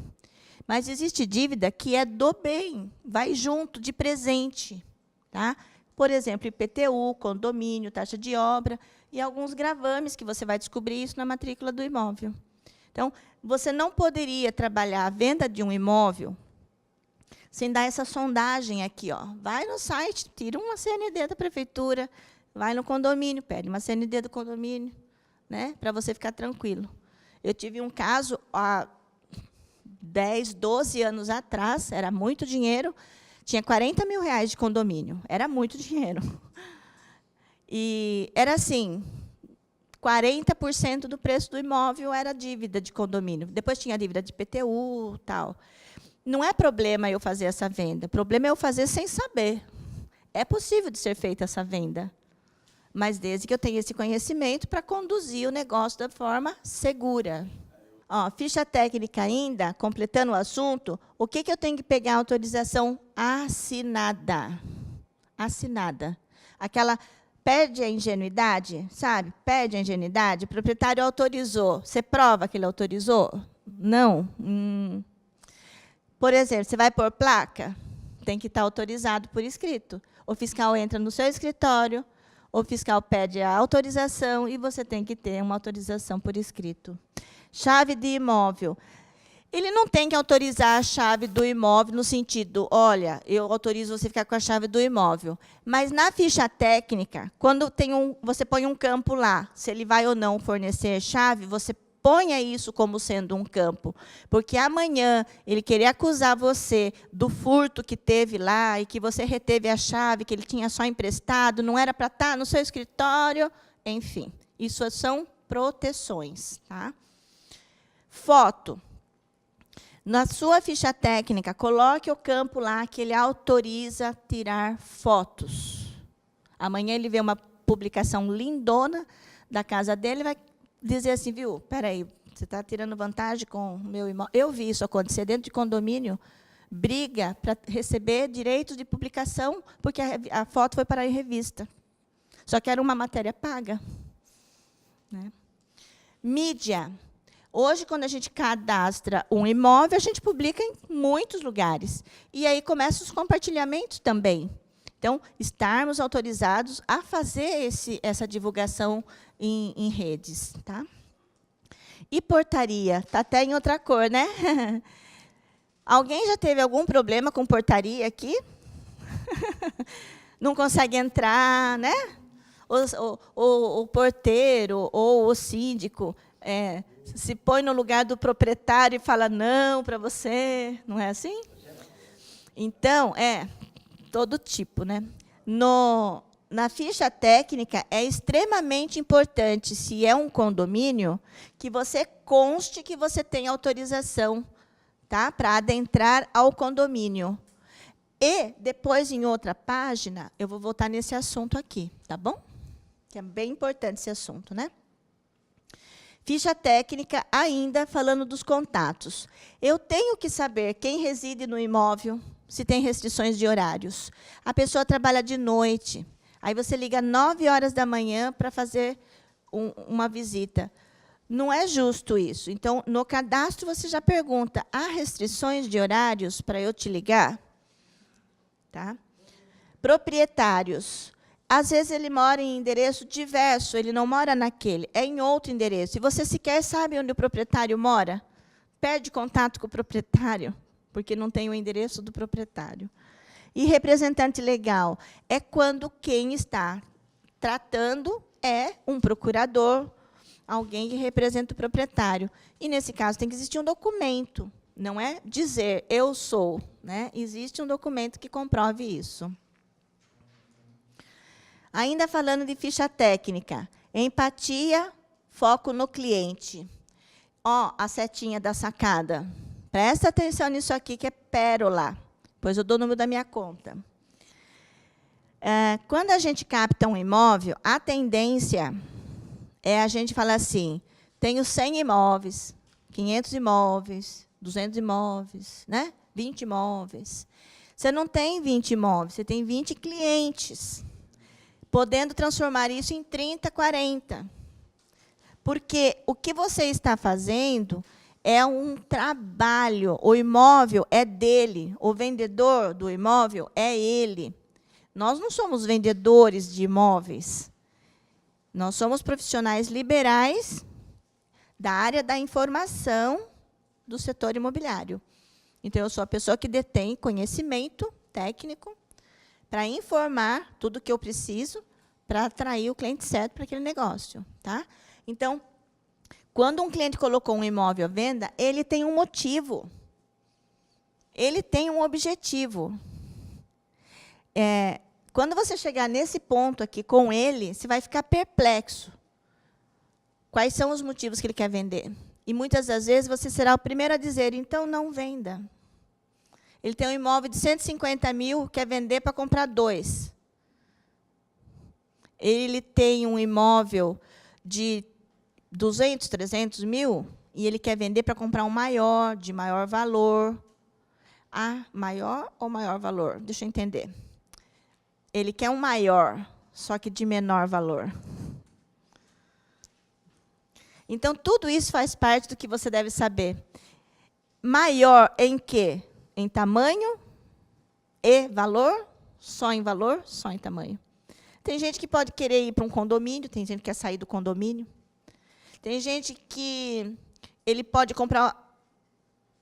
Mas existe dívida que é do bem, vai junto, de presente. Tá? Por exemplo, IPTU, condomínio, taxa de obra, e alguns gravames, que você vai descobrir isso na matrícula do imóvel. Então, você não poderia trabalhar a venda de um imóvel sem dar essa sondagem aqui. Ó. Vai no site, tira uma CND da prefeitura, vai no condomínio, pede uma CND do condomínio, né, para você ficar tranquilo. Eu tive um caso há 10, 12 anos atrás, era muito dinheiro, tinha 40 mil reais de condomínio, era muito dinheiro. E era assim, 40% do preço do imóvel era dívida de condomínio. Depois tinha a dívida de IPTU, tal. Não é problema eu fazer essa venda. O problema é eu fazer sem saber. É possível de ser feita essa venda, mas desde que eu tenha esse conhecimento para conduzir o negócio da forma segura. Ó, ficha técnica ainda, completando o assunto, o que eu tenho que pegar? Autorização assinada. Assinada. Aquela perde a ingenuidade, sabe? Perde a ingenuidade. O proprietário autorizou. Você prova que ele autorizou? Não. Por exemplo, você vai pôr placa? Tem que estar autorizado por escrito. O fiscal entra no seu escritório, o fiscal pede a autorização e você tem que ter uma autorização por escrito. Chave de imóvel. Ele não tem que autorizar a chave do imóvel no sentido, olha, eu autorizo você ficar com a chave do imóvel. Mas, na ficha técnica, quando você põe um campo lá, se ele vai ou não fornecer chave, você ponha isso como sendo um campo. Porque amanhã ele querer acusar você do furto que teve lá e que você reteve a chave, que ele tinha só emprestado, não era para estar no seu escritório, enfim. Isso são proteções. Tá? Foto. Na sua ficha técnica, coloque o campo lá que ele autoriza tirar fotos. Amanhã ele vê uma publicação lindona da casa dele e vai dizer assim, viu, espera aí, você está tirando vantagem com o meu imóvel. Eu vi isso acontecer dentro de condomínio, briga para receber direitos de publicação, porque a foto foi para a revista. Só que era uma matéria paga. Né? Mídia. Hoje, quando a gente cadastra um imóvel, a gente publica em muitos lugares. E aí começam os compartilhamentos também. Então, estarmos autorizados a fazer essa divulgação em redes. Tá? E portaria? Está até em outra cor, né? Alguém já teve algum problema com portaria aqui? Não consegue entrar, né? O porteiro ou o síndico se põe no lugar do proprietário e fala não para você. Não é assim? Então, todo tipo. Né? Na ficha técnica, é extremamente importante, se é um condomínio, que você conste que você tem autorização, tá, para adentrar ao condomínio. E, depois, em outra página, eu vou voltar nesse assunto aqui, tá bom? Que é bem importante esse assunto, né? Ficha técnica, ainda falando dos contatos. Eu tenho que saber quem reside no imóvel, se tem restrições de horários. A pessoa trabalha de noite. Aí você liga 9h da manhã para fazer uma visita. Não é justo isso. Então, no cadastro, você já pergunta, há restrições de horários para eu te ligar? Tá? Proprietários. Às vezes, ele mora em endereço diverso, ele não mora naquele, é em outro endereço. E você sequer sabe onde o proprietário mora. Perde contato com o proprietário, porque não tem o endereço do proprietário. E representante legal é quando quem está tratando é um procurador, alguém que representa o proprietário. E, nesse caso, tem que existir um documento. Não é dizer, eu sou. Né? Existe um documento que comprove isso. Ainda falando de ficha técnica, empatia, foco no cliente. Ó, a setinha da sacada. Presta atenção nisso aqui, que é pérola. Pois eu dou o número da minha conta. Quando a gente capta um imóvel, a tendência é a gente falar assim, tenho 100 imóveis, 500 imóveis, 200 imóveis, né? 20 imóveis. Você não tem 20 imóveis, você tem 20 clientes, podendo transformar isso em 30, 40. Porque o que você está fazendo é um trabalho. O imóvel é dele. O vendedor do imóvel é ele. Nós não somos vendedores de imóveis. Nós somos profissionais liberais da área da informação do setor imobiliário. Então, eu sou a pessoa que detém conhecimento técnico para informar tudo o que eu preciso para atrair o cliente certo para aquele negócio. Tá? Então, quando um cliente colocou um imóvel à venda, ele tem um motivo. Ele tem um objetivo. Quando você chegar nesse ponto aqui com ele, você vai ficar perplexo. Quais são os motivos que ele quer vender? E muitas das vezes você será o primeiro a dizer, então não venda. Ele tem um imóvel de 150 mil, quer vender para comprar 2. Ele tem um imóvel de 200, 300 mil, e ele quer vender para comprar um maior, de maior valor. Ah, maior ou maior valor? Deixa eu entender. Ele quer um maior, só que de menor valor. Então, tudo isso faz parte do que você deve saber. Maior em quê? Em tamanho e valor? Só em valor? Só em tamanho. Tem gente que pode querer ir para um condomínio, tem gente que quer sair do condomínio. Tem gente que ele pode comprar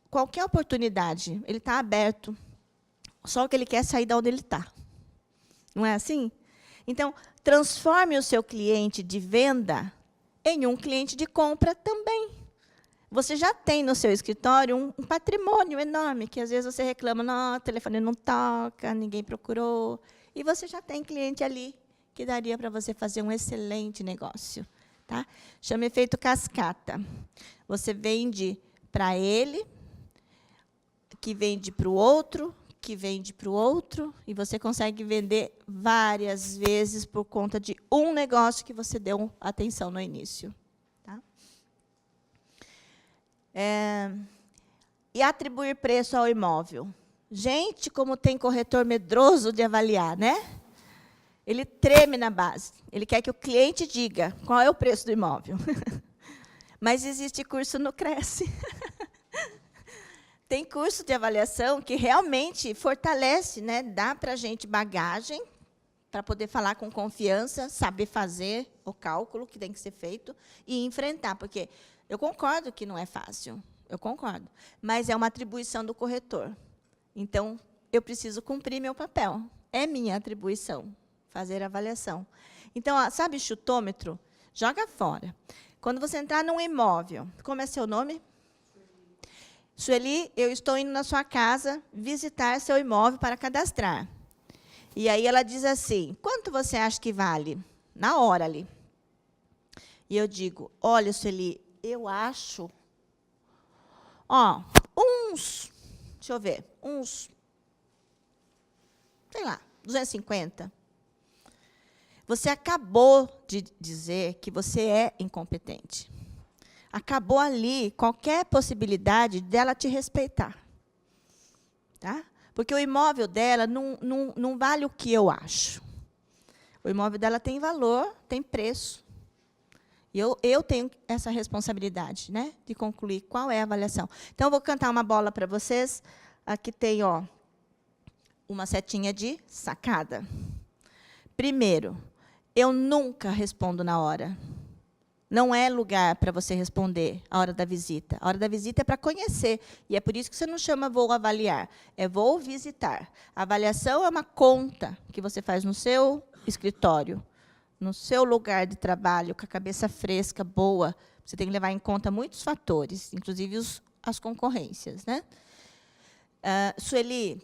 qualquer oportunidade. Ele está aberto. Só que ele quer sair de onde ele está. Não é assim? Então, transforme o seu cliente de venda em um cliente de compra também. Você já tem no seu escritório um patrimônio enorme, que às vezes você reclama, não, o telefone não toca, ninguém procurou. E você já tem cliente ali que daria para você fazer um excelente negócio. Tá? Chama efeito cascata. Você vende para ele, que vende para o outro, que vende para o outro, e você consegue vender várias vezes por conta de um negócio que você deu atenção no início. Tá? E atribuir preço ao imóvel. Gente, como tem corretor medroso de avaliar, né? Ele treme na base. Ele quer que o cliente diga qual é o preço do imóvel. Mas existe curso no Cresce. Tem curso de avaliação que realmente fortalece, né? Dá para a gente bagagem para poder falar com confiança, saber fazer o cálculo que tem que ser feito e enfrentar. Porque eu concordo que não é fácil, eu concordo. Mas é uma atribuição do corretor. Então, eu preciso cumprir meu papel. É minha atribuição, fazer a avaliação. Então, ó, sabe chutômetro? Joga fora. Quando você entrar num imóvel, como é seu nome? Sueli, eu estou indo na sua casa visitar seu imóvel para cadastrar. E aí ela diz assim, quanto você acha que vale? Na hora ali. E eu digo, olha, Sueli, eu acho, ó, deixa eu ver, sei lá, 250. Você acabou de dizer que você é incompetente. Acabou ali qualquer possibilidade dela te respeitar. Tá? Porque o imóvel dela não vale o que eu acho. O imóvel dela tem valor, tem preço. E eu tenho essa responsabilidade, né, de concluir qual é a avaliação. Então, eu vou cantar uma bola para vocês. Aqui tem, ó, uma setinha de sacada. Primeiro, eu nunca respondo na hora. Não é lugar para você responder a hora da visita. A hora da visita é para conhecer. E é por isso que você não chama vou avaliar. É vou visitar. A avaliação é uma conta que você faz no seu escritório, no seu lugar de trabalho, com a cabeça fresca, boa. Você tem que levar em conta muitos fatores, inclusive as concorrências. Né? Sueli,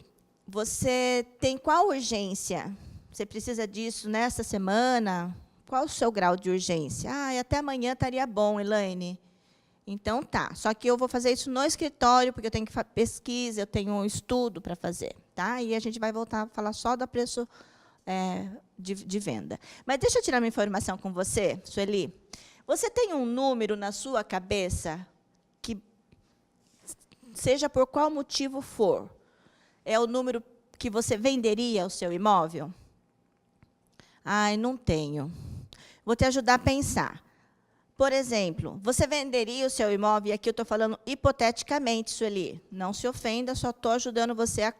você tem qual urgência? Você precisa disso nessa semana? Qual o seu grau de urgência? Ah, até amanhã estaria bom, Elaine. Então, tá. Só que eu vou fazer isso no escritório, porque eu tenho que fazer pesquisa, eu tenho um estudo para fazer. Tá? E a gente vai voltar a falar só do preço de venda. Mas deixa eu tirar uma informação com você, Sueli. Você tem um número na sua cabeça que, seja por qual motivo for, é o número que você venderia o seu imóvel? Ai, não tenho. Vou te ajudar a pensar. Por exemplo, você venderia o seu imóvel, e aqui eu estou falando hipoteticamente, Sueli. Não se ofenda, só estou ajudando você a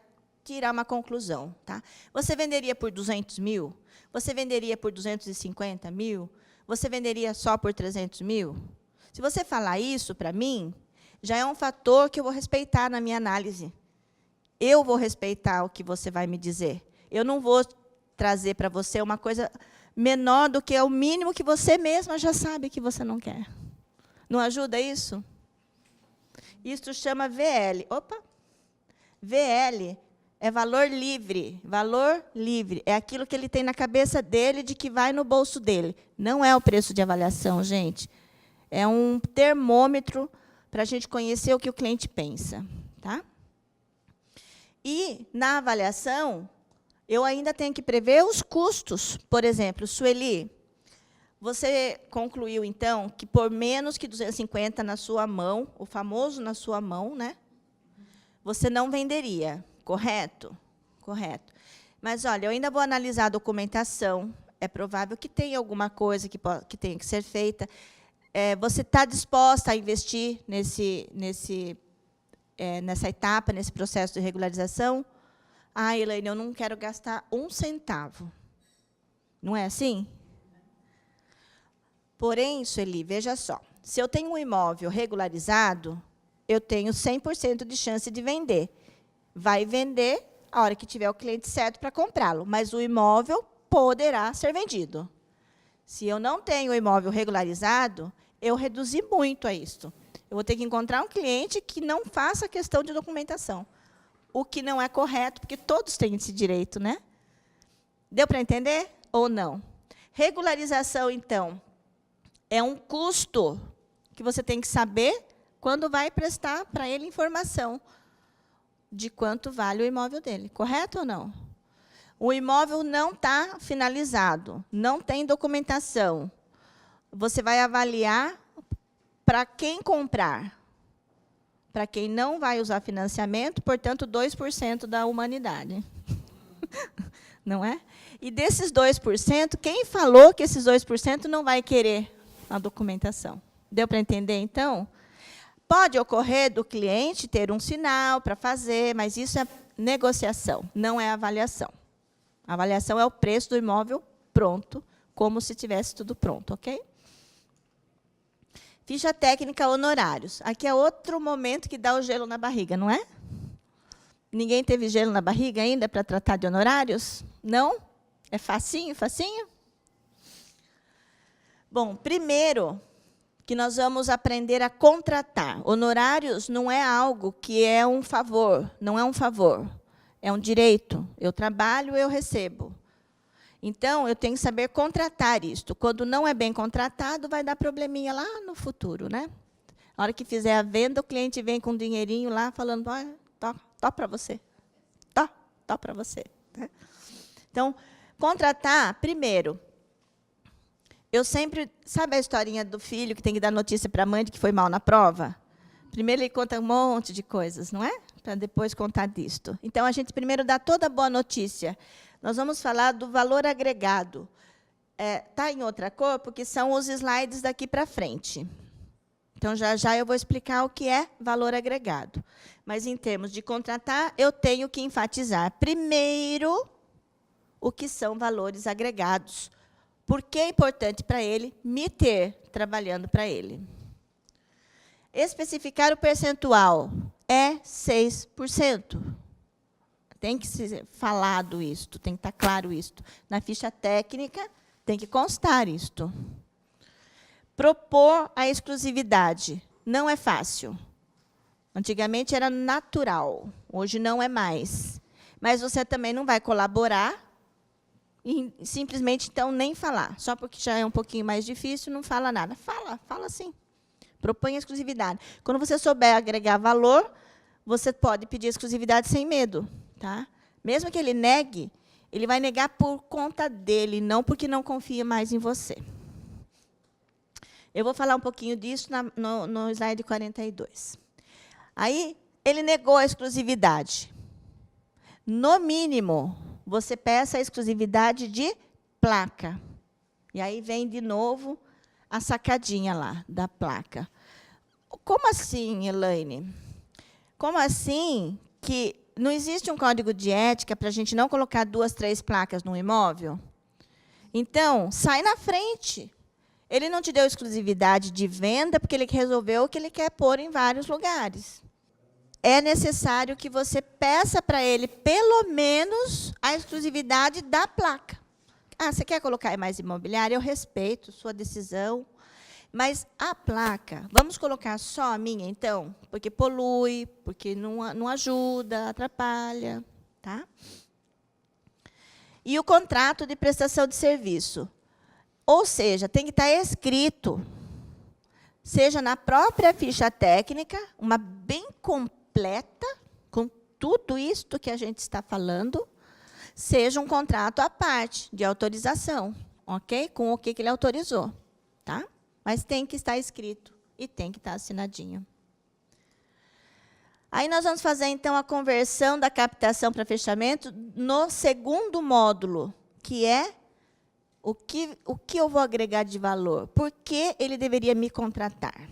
tirar uma conclusão. Tá? Você venderia por 200 mil? Você venderia por 250 mil? Você venderia só por 300 mil? Se você falar isso para mim, já é um fator que eu vou respeitar na minha análise. Eu vou respeitar o que você vai me dizer. Eu não vou trazer para você uma coisa menor do que é o mínimo que você mesma já sabe que você não quer. Não ajuda isso? Isso chama VL. Opa! VL É valor livre. Valor livre. É aquilo que ele tem na cabeça dele, de que vai no bolso dele. Não é o preço de avaliação, gente. É um termômetro para a gente conhecer o que o cliente pensa. Tá? E, na avaliação, eu ainda tenho que prever os custos. Por exemplo, Sueli, você concluiu, então, que por menos que 250 na sua mão, o famoso na sua mão, né, você não venderia, correto? Correto. Mas, olha, eu ainda vou analisar a documentação. É provável que tenha alguma coisa que tenha que ser feita. Você está disposta a investir nessa etapa, nesse processo de regularização? Ah, Elaine, eu não quero gastar 1 centavo. Não é assim? Porém, Sueli, veja só. Se eu tenho um imóvel regularizado, eu tenho 100% de chance de vender. Vai vender a hora que tiver o cliente certo para comprá-lo, mas o imóvel poderá ser vendido. Se eu não tenho o imóvel regularizado, eu reduzi muito a isto. Eu vou ter que encontrar um cliente que não faça questão de documentação, o que não é correto, porque todos têm esse direito, né? Deu para entender ou não? Regularização, então, é um custo que você tem que saber quando vai prestar para ele informação de quanto vale o imóvel dele. Correto ou não? O imóvel não está finalizado, não tem documentação. Você vai avaliar para quem comprar. Para quem não vai usar financiamento, portanto, 2% da humanidade. Não é? E desses 2%, quem falou que esses 2% não vai querer a documentação? Deu para entender, então? Pode ocorrer do cliente ter um sinal para fazer, mas isso é negociação, não é avaliação. A avaliação é o preço do imóvel pronto, como se tivesse tudo pronto, ok? Ficha técnica, honorários. Aqui é outro momento que dá o gelo na barriga, não é? Ninguém teve gelo na barriga ainda para tratar de honorários? Não? É facinho, facinho? Bom, primeiro que nós vamos aprender a contratar. Honorários não é algo que é um favor, não é um favor, é um direito. Eu trabalho, eu recebo. Então, eu tenho que saber contratar isto. Quando não é bem contratado, vai dar probleminha lá no futuro, né? Na hora que fizer a venda, o cliente vem com um dinheirinho lá, falando, tó para você. Tó para você. Então, contratar, primeiro, eu sempre... Sabe a historinha do filho que tem que dar notícia para a mãe de que foi mal na prova? Primeiro ele conta um monte de coisas, não é? Para depois contar disto. Então, a gente primeiro dá toda a boa notícia. Nós vamos falar do valor agregado. Está em outra cor, porque são os slides daqui para frente. Então, já eu vou explicar o que é valor agregado. Mas, em termos de contratar, eu tenho que enfatizar, primeiro, o que são valores agregados. Por que é importante para ele me ter trabalhando para ele? Especificar o percentual é 6%. Tem que ser falado isto, tem que estar claro isto. Na ficha técnica, tem que constar isto. Propor a exclusividade. Não é fácil. Antigamente era natural, hoje não é mais. Mas você também não vai colaborar e simplesmente, então, nem falar. Só porque já é um pouquinho mais difícil, não fala nada. Fala sim. Propõe a exclusividade. Quando você souber agregar valor, você pode pedir exclusividade sem medo. Tá? Mesmo que ele negue, ele vai negar por conta dele, não porque não confia mais em você. Eu vou falar um pouquinho disso no slide 42. Aí, ele negou a exclusividade. No mínimo, você peça a exclusividade de placa. E aí vem, de novo, a sacadinha lá da placa. Como assim, Elaine? Como assim que não existe um código de ética para a gente não colocar 2, 3 placas no imóvel? Então, sai na frente. Ele não te deu exclusividade de venda porque ele resolveu que ele quer pôr em vários lugares. É necessário que você peça para ele, pelo menos, a exclusividade da placa. Ah, você quer colocar mais imobiliária? Eu respeito sua decisão. Mas a placa, vamos colocar só a minha, então? Porque polui, porque não ajuda, atrapalha. tá? E o contrato de prestação de serviço. Ou seja, tem que estar escrito, seja na própria ficha técnica, uma bem completa, com tudo isto que a gente está falando, seja um contrato à parte, de autorização, ok? Com o que ele autorizou, tá? Mas tem que estar escrito e tem que estar assinadinho. Aí nós vamos fazer, então, a conversão da captação para fechamento no segundo módulo, que é o que eu vou agregar de valor. Por que ele deveria me contratar?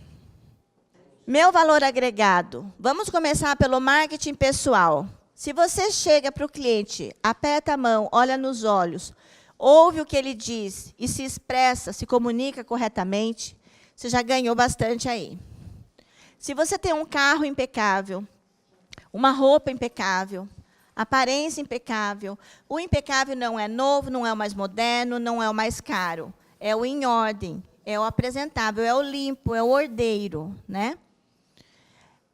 Meu valor agregado. Vamos começar pelo marketing pessoal. Se você chega para o cliente, aperta a mão, olha nos olhos, ouve o que ele diz e se expressa, se comunica corretamente, você já ganhou bastante aí. Se você tem um carro impecável, uma roupa impecável, aparência impecável, o impecável não é novo, não é o mais moderno, não é o mais caro, é o em ordem, é o apresentável, é o limpo, é o ordeiro, né?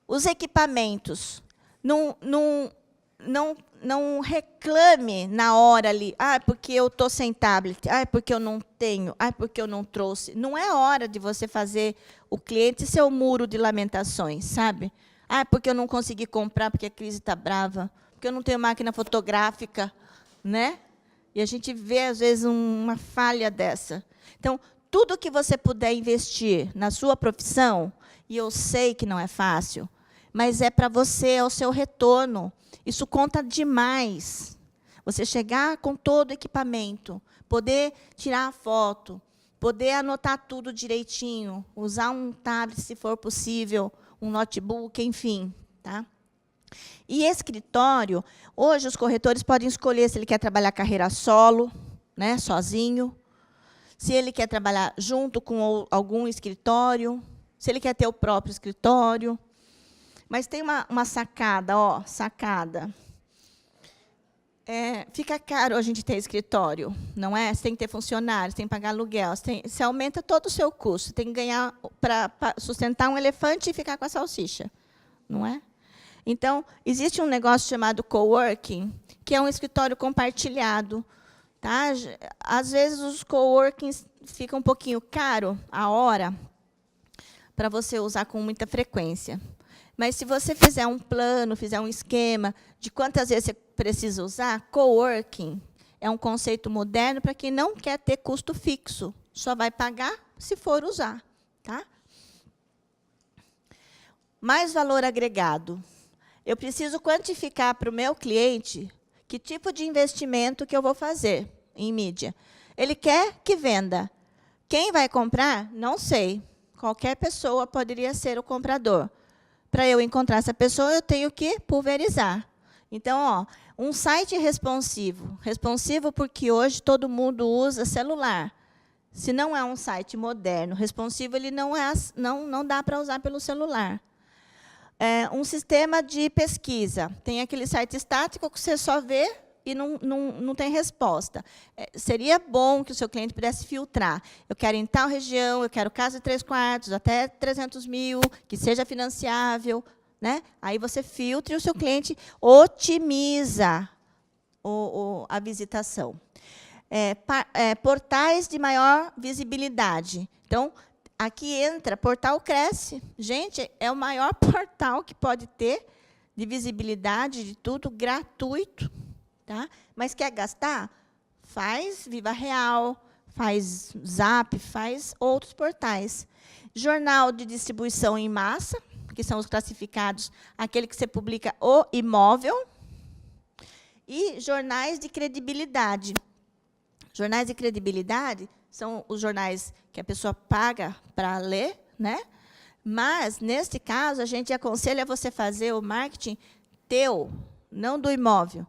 Os equipamentos, não reclame na hora ali, porque eu estou sem tablet, porque eu não tenho, porque eu não trouxe. Não é hora de você fazer o cliente ser o muro de lamentações, sabe? Porque eu não consegui comprar, porque a crise está brava, porque eu não tenho máquina fotográfica, né? E a gente vê, às vezes, uma falha dessa. Então, tudo que você puder investir na sua profissão, e eu sei que não é fácil, mas é para você, é o seu retorno. Isso conta demais. Você chegar com todo o equipamento, poder tirar a foto, poder anotar tudo direitinho, usar um tablet, se for possível, um notebook, enfim. Tá? E escritório, hoje os corretores podem escolher se ele quer trabalhar carreira solo, né, sozinho, se ele quer trabalhar junto com algum escritório, se ele quer ter o próprio escritório. Mas tem uma sacada, ó, sacada. Fica caro a gente ter escritório, não é? Você tem que ter funcionários, tem que pagar aluguel, você aumenta todo o seu custo, você tem que ganhar para sustentar um elefante e ficar com a salsicha, não é? Então, existe um negócio chamado coworking, que é um escritório compartilhado. Tá? Às vezes, os coworkings ficam um pouquinho caro a hora para você usar com muita frequência. Mas, se você fizer um plano, fizer um esquema de quantas vezes você precisa usar, coworking é um conceito moderno para quem não quer ter custo fixo. Só vai pagar se for usar. Tá? Mais valor agregado. Eu preciso quantificar para o meu cliente que tipo de investimento que eu vou fazer em mídia. Ele quer que venda. Quem vai comprar? Não sei. Qualquer pessoa poderia ser o comprador. Para eu encontrar essa pessoa, eu tenho que pulverizar. Então, ó, um site responsivo. Responsivo porque hoje todo mundo usa celular. Se não é um site moderno, responsivo, ele não dá para usar pelo celular. Um sistema de pesquisa. Tem aquele site estático que você só vê e não tem resposta. Seria bom que o seu cliente pudesse filtrar. Eu quero em tal região, eu quero casa de 3 quartos, até 300 mil, que seja financiável. Né? Aí você filtra e o seu cliente otimiza a visitação. Portais de maior visibilidade. Então, aqui entra Portal Cresce. Gente, é o maior portal que pode ter de visibilidade de tudo, gratuito. Tá? Mas quer gastar? Faz Viva Real, faz Zap, faz outros portais. Jornal de distribuição em massa, que são os classificados, aquele que você publica o imóvel. E jornais de credibilidade. Jornais de credibilidade são os jornais que a pessoa paga para ler, né? Mas, neste caso, a gente aconselha você fazer o marketing teu, não do imóvel,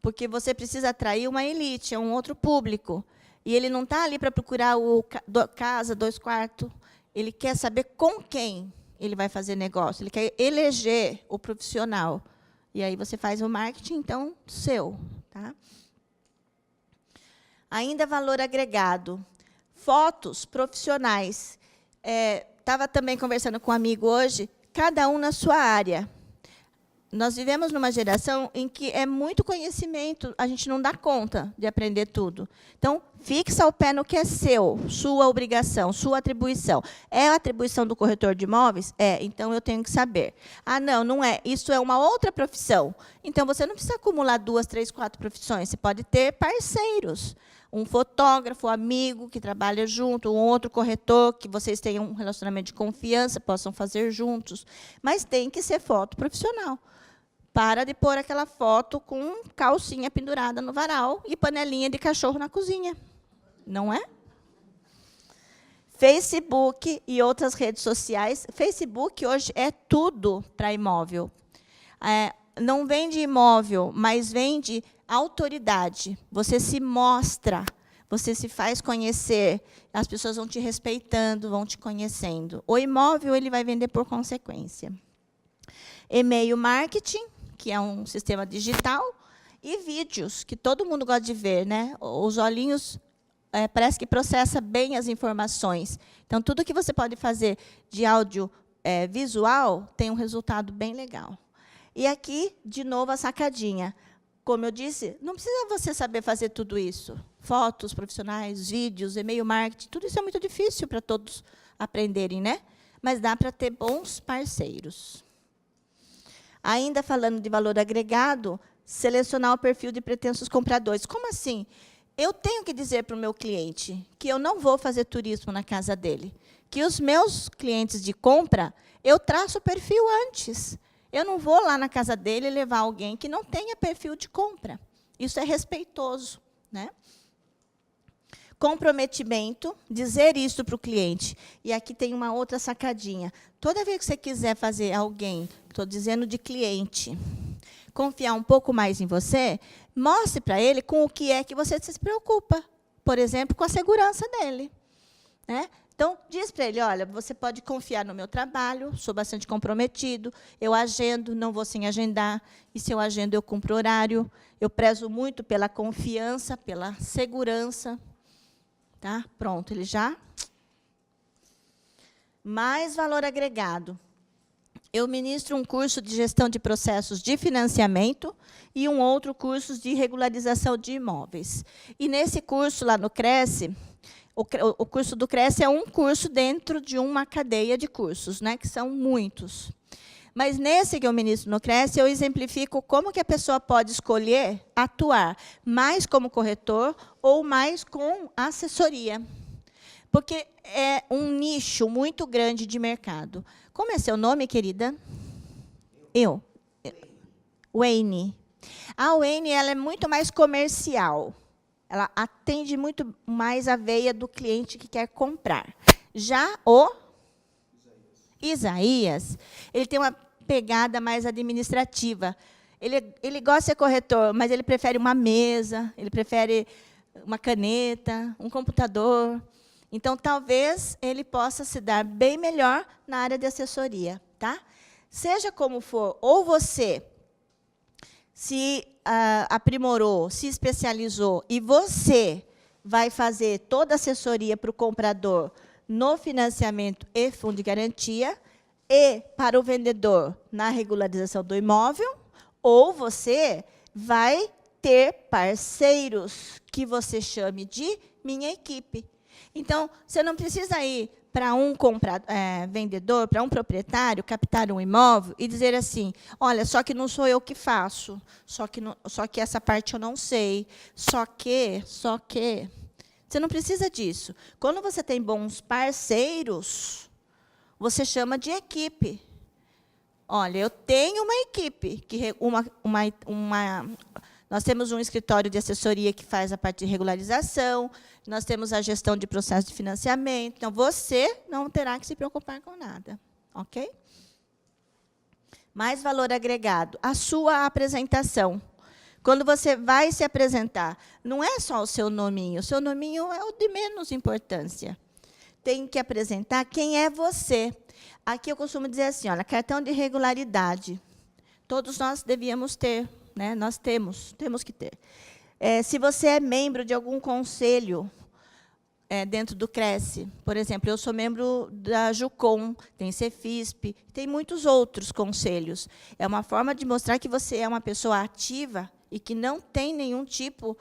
porque você precisa atrair uma elite, um outro público. E ele não está ali para procurar casa, 2 quartos, ele quer saber com quem ele vai fazer negócio, ele quer eleger o profissional. E aí você faz o marketing, então, seu. Tá? Ainda valor agregado. Fotos profissionais. Estava também conversando com um amigo hoje, cada um na sua área. Nós vivemos numa geração em que é muito conhecimento, a gente não dá conta de aprender tudo. Então, fixa o pé no que é seu, sua obrigação, sua atribuição. É a atribuição do corretor de imóveis? É, então eu tenho que saber. Ah, não, não é. Isso é uma outra profissão. Então, você não precisa acumular 2, 3, 4 profissões. Você pode ter parceiros. Um fotógrafo, amigo, que trabalha junto, um outro corretor, que vocês tenham um relacionamento de confiança, possam fazer juntos. Mas tem que ser foto profissional. Para de pôr aquela foto com calcinha pendurada no varal e panelinha de cachorro na cozinha. Não é? Facebook e outras redes sociais. Facebook hoje é tudo para imóvel. Não vende imóvel, mas vende autoridade. Você se mostra, você se faz conhecer, as pessoas vão te respeitando, vão te conhecendo. O imóvel ele vai vender por consequência. E-mail marketing, que é um sistema digital, e vídeos, que todo mundo gosta de ver, né? Os olhinhos parece que processa bem as informações. Então, tudo que você pode fazer de áudio visual tem um resultado bem legal. E aqui, de novo, a sacadinha. Como eu disse, não precisa você saber fazer tudo isso. Fotos profissionais, vídeos, e-mail marketing, tudo isso é muito difícil para todos aprenderem, né? Mas dá para ter bons parceiros. Ainda falando de valor agregado, selecionar o perfil de pretensos compradores. Como assim? Eu tenho que dizer para o meu cliente que eu não vou fazer turismo na casa dele. Que os meus clientes de compra, eu traço o perfil antes. Eu não vou lá na casa dele levar alguém que não tenha perfil de compra. Isso é respeitoso, né? Comprometimento, dizer isso para o cliente. E aqui tem uma outra sacadinha. Toda vez que você quiser fazer alguém, estou dizendo de cliente, confiar um pouco mais em você, mostre para ele com o que é que você se preocupa. Por exemplo, com a segurança dele, né? Então, diz para ele, olha, você pode confiar no meu trabalho, sou bastante comprometido, eu agendo, não vou sem agendar, e se eu agendo, eu cumpro horário, eu prezo muito pela confiança, pela segurança. Tá? Pronto, ele já. Mais valor agregado. Eu ministro um curso de gestão de processos de financiamento e um outro curso de regularização de imóveis. E nesse curso, lá no Cresce, o curso do Cresce é um curso dentro de uma cadeia de cursos, né, que são muitos. Mas nesse que eu ministro no Cresce, eu exemplifico como que a pessoa pode escolher atuar mais como corretor ou mais com assessoria. Porque é um nicho muito grande de mercado. Como é seu nome, querida? Eu. Wayne. A Wayne ela é muito mais comercial. Ela atende muito mais a veia do cliente que quer comprar. Já o Isaías, ele tem uma pegada mais administrativa. Ele gosta de ser corretor, mas ele prefere uma mesa, ele prefere uma caneta, um computador. Então, talvez ele possa se dar bem melhor na área de assessoria. Tá? Seja como for, ou você se aprimorou, se especializou, e você vai fazer toda a assessoria para o comprador no financiamento e fundo de garantia, e para o vendedor na regularização do imóvel, ou você vai ter parceiros que você chame de minha equipe. Então, você não precisa ir para um vendedor, para um proprietário, captar um imóvel e dizer assim, olha, só que não sou eu que faço, só que essa parte eu não sei, só que... Você não precisa disso. Quando você tem bons parceiros, você chama de equipe. Olha, eu tenho uma equipe, nós temos um escritório de assessoria que faz a parte de regularização, nós temos a gestão de processo de financiamento, então você não terá que se preocupar com nada, ok? Mais valor agregado, a sua apresentação. Quando você vai se apresentar, não é só o seu nominho é o de menos importância. Tem que apresentar quem é você. Aqui eu costumo dizer assim, olha, cartão de regularidade. Todos nós devíamos ter, né? Nós temos que ter. Se você é membro de algum conselho, dentro do Cresce. Por exemplo, eu sou membro da Jucom, tem Cefisp, tem muitos outros conselhos. É uma forma de mostrar que você é uma pessoa ativa e que não tem nenhum tipo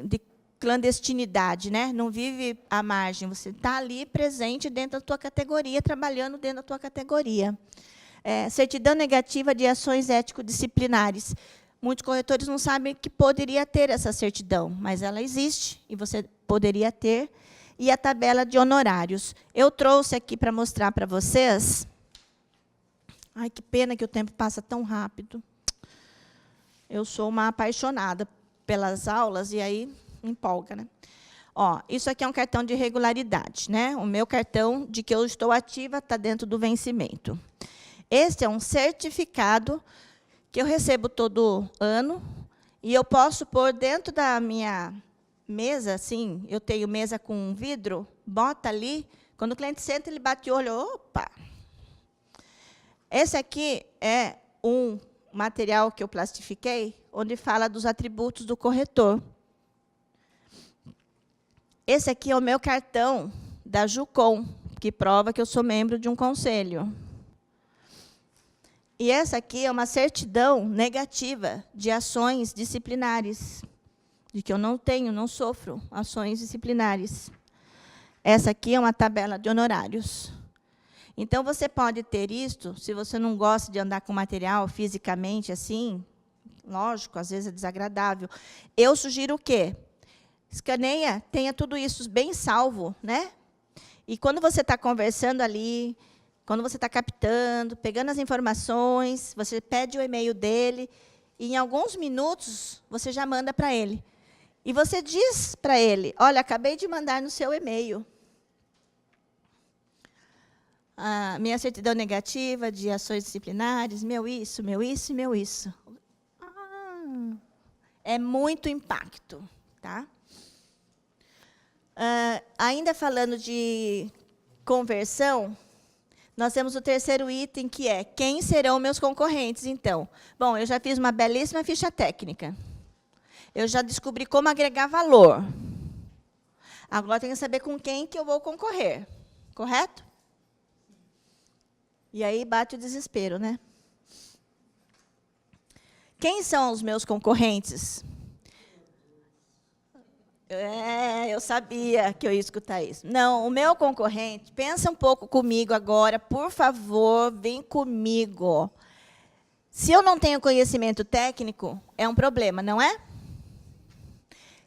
de clandestinidade, né? Não vive à margem. Você está ali presente dentro da tua categoria, trabalhando dentro da tua categoria. Certidão negativa de ações ético-disciplinares. Muitos corretores não sabem que poderia ter essa certidão, mas ela existe e você poderia ter. E a tabela de honorários. Eu trouxe aqui para mostrar para vocês. Ai, que pena que o tempo passa tão rápido. Eu sou uma apaixonada pelas aulas e aí empolga, né? Ó, isso aqui é um cartão de regularidade, né? O meu cartão de que eu estou ativa está dentro do vencimento. Este é um certificado que eu recebo todo ano e eu posso pôr dentro da minha mesa, assim, eu tenho mesa com vidro, bota ali, quando o cliente senta, ele bate o olho, opa! Esse aqui é um material que eu plastifiquei, onde fala dos atributos do corretor. Esse aqui é o meu cartão da Jucom, que prova que eu sou membro de um conselho. E essa aqui é uma certidão negativa de ações disciplinares, de que eu não sofro ações disciplinares. Essa aqui é uma tabela de honorários. Então, você pode ter isto, se você não gosta de andar com material fisicamente assim, lógico, às vezes é desagradável. Eu sugiro o quê? Escaneia, tenha tudo isso bem salvo, né? E quando você está conversando ali, quando você está captando, pegando as informações, você pede o e-mail dele, e em alguns minutos você já manda para ele. E você diz para ele, olha, acabei de mandar no seu e-mail a minha certidão negativa de ações disciplinares, meu isso e meu isso. É muito impacto, tá? Ainda falando de conversão, nós temos o terceiro item, que é quem serão meus concorrentes, então. Bom, eu já fiz uma belíssima ficha técnica. Eu já descobri como agregar valor. Agora, eu tenho que saber com quem que eu vou concorrer. Correto? E aí bate o desespero, né? Quem são os meus concorrentes? Eu sabia que eu ia escutar isso. Não, o meu concorrente, pensa um pouco comigo agora, por favor, vem comigo. Se eu não tenho conhecimento técnico, é um problema, não é?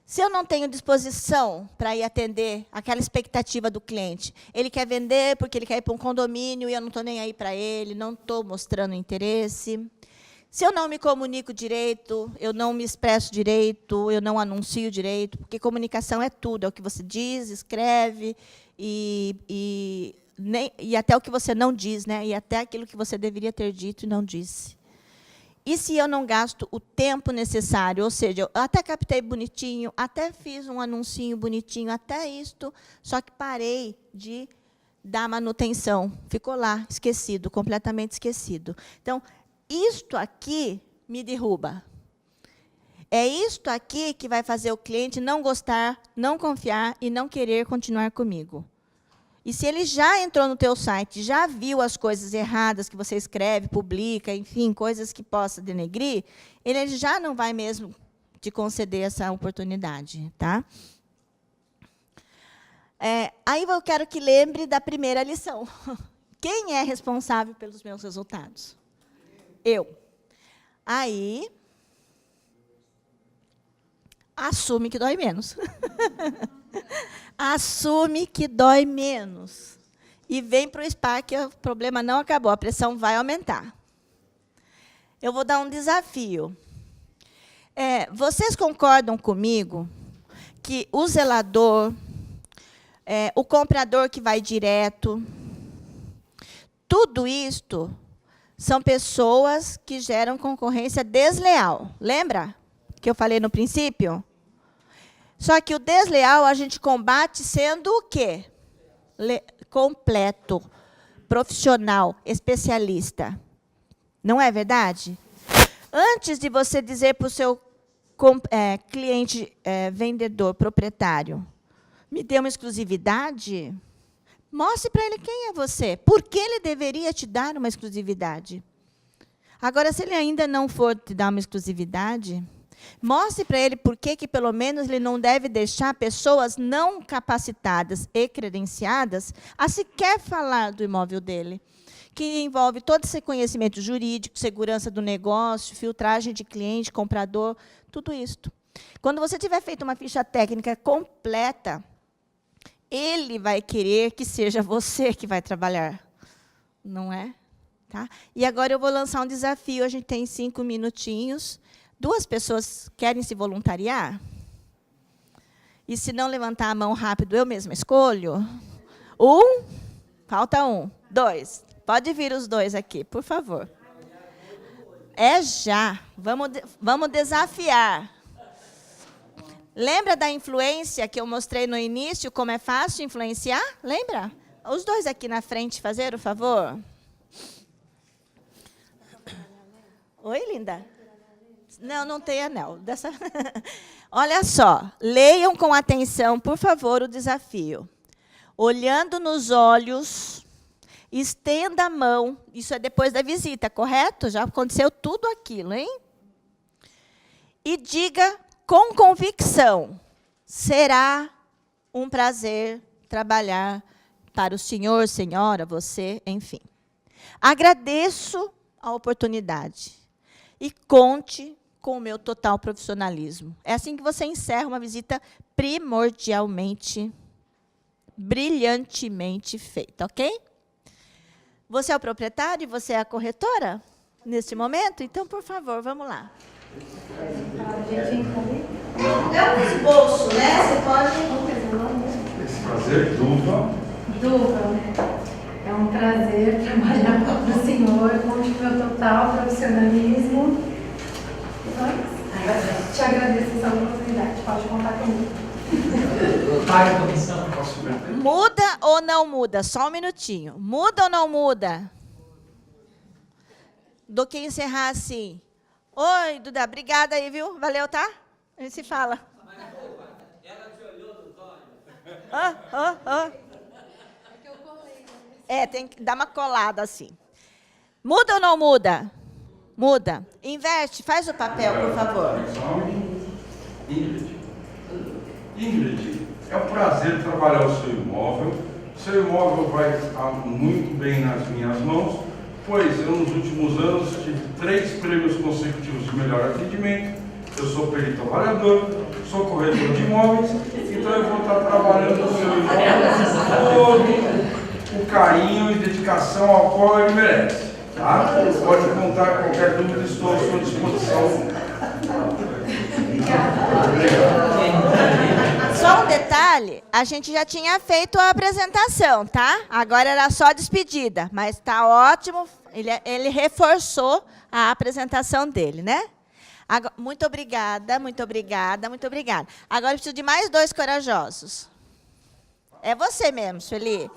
Se eu não tenho disposição para ir atender aquela expectativa do cliente, ele quer vender porque ele quer ir para um condomínio e eu não estou nem aí para ele, não estou mostrando interesse. Se eu não me comunico direito, eu não me expresso direito, eu não anuncio direito, porque comunicação é tudo, é o que você diz, escreve, e até o que você não diz, né? E até aquilo que você deveria ter dito e não disse. E se eu não gasto o tempo necessário, ou seja, eu até captei bonitinho, até fiz um anuncinho bonitinho, até isto, só que parei de dar manutenção. Ficou lá, esquecido, completamente esquecido. Então, isto aqui me derruba. É isto aqui que vai fazer o cliente não gostar, não confiar e não querer continuar comigo. E se ele já entrou no teu site, já viu as coisas erradas que você escreve, publica, enfim, coisas que possa denegrir, ele já não vai mesmo te conceder essa oportunidade, tá? Aí eu quero que lembre da primeira lição. Quem é responsável pelos meus resultados? Eu. Aí, assume que dói menos. Assume que dói menos. E vem para o SPA, que o problema não acabou, a pressão vai aumentar. Eu vou dar um desafio. Vocês concordam comigo que o zelador, o comprador que vai direto, tudo isto são pessoas que geram concorrência desleal. Lembra que eu falei no princípio? Só que o desleal a gente combate sendo o quê? Completo, profissional, especialista. Não é verdade? Antes de você dizer para o seu cliente vendedor, proprietário, me dê uma exclusividade, mostre para ele quem é você. Por que ele deveria te dar uma exclusividade? Agora, se ele ainda não for te dar uma exclusividade, mostre para ele por que, pelo menos, ele não deve deixar pessoas não capacitadas e credenciadas a sequer falar do imóvel dele, que envolve todo esse conhecimento jurídico, segurança do negócio, filtragem de cliente, comprador, tudo isso. Quando você tiver feito uma ficha técnica completa, ele vai querer que seja você que vai trabalhar, não é? Tá? E agora eu vou lançar um desafio, a gente tem 5 minutinhos. 2 pessoas querem se voluntariar? E se não levantar a mão rápido, eu mesma escolho? 1, falta 1, 2. Pode vir os 2 aqui, por favor. É já. Vamos desafiar. Lembra da influência que eu mostrei no início, como é fácil influenciar? Lembra? Os 2 aqui na frente, fazer o favor. Oi, linda? Não, não tem anel. Olha só, leiam com atenção, por favor, o desafio. Olhando nos olhos, estenda a mão. Isso é depois da visita, correto? Já aconteceu tudo aquilo, hein? E diga com convicção: será um prazer trabalhar para o senhor, senhora, você, enfim. Agradeço a oportunidade e conte com o meu total profissionalismo. É assim que você encerra uma visita primordialmente, brilhantemente feita, ok? Você é o proprietário e você é a corretora neste momento? Então, por favor, vamos lá. É um esboço, né? Você pode... Esse prazer, Duva. Duva, é um prazer trabalhar para o senhor, conte com o meu total profissionalismo. Te agradeço essa oportunidade, pode contar comigo. Muda ou não muda? Só um minutinho. Muda ou não muda? Do que encerrar assim. Oi, Duda, obrigada aí, viu? Valeu, tá? A gente se fala. Ela te olhou nos olhos. Tem que dar uma colada assim. Muda ou não muda? Muda. Inverte, faz o papel, por favor. Ingrid, é um prazer trabalhar o seu imóvel. O seu imóvel vai estar muito bem nas minhas mãos, pois eu, nos últimos anos, tive 3 prêmios consecutivos de melhor atendimento. Eu sou perito avaliador, sou corretor de imóveis, então eu vou estar trabalhando no seu imóvel todo o carinho e dedicação ao qual ele merece. Tá? Pode contar qualquer dúvida, estou à sua disposição. Só um detalhe, a gente já tinha feito a apresentação, tá? Agora era só a despedida, mas está ótimo, ele reforçou a apresentação dele, né? Agora, muito obrigada, muito obrigada, muito obrigada. Agora eu preciso de mais 2 corajosos. É você mesmo, Sueli.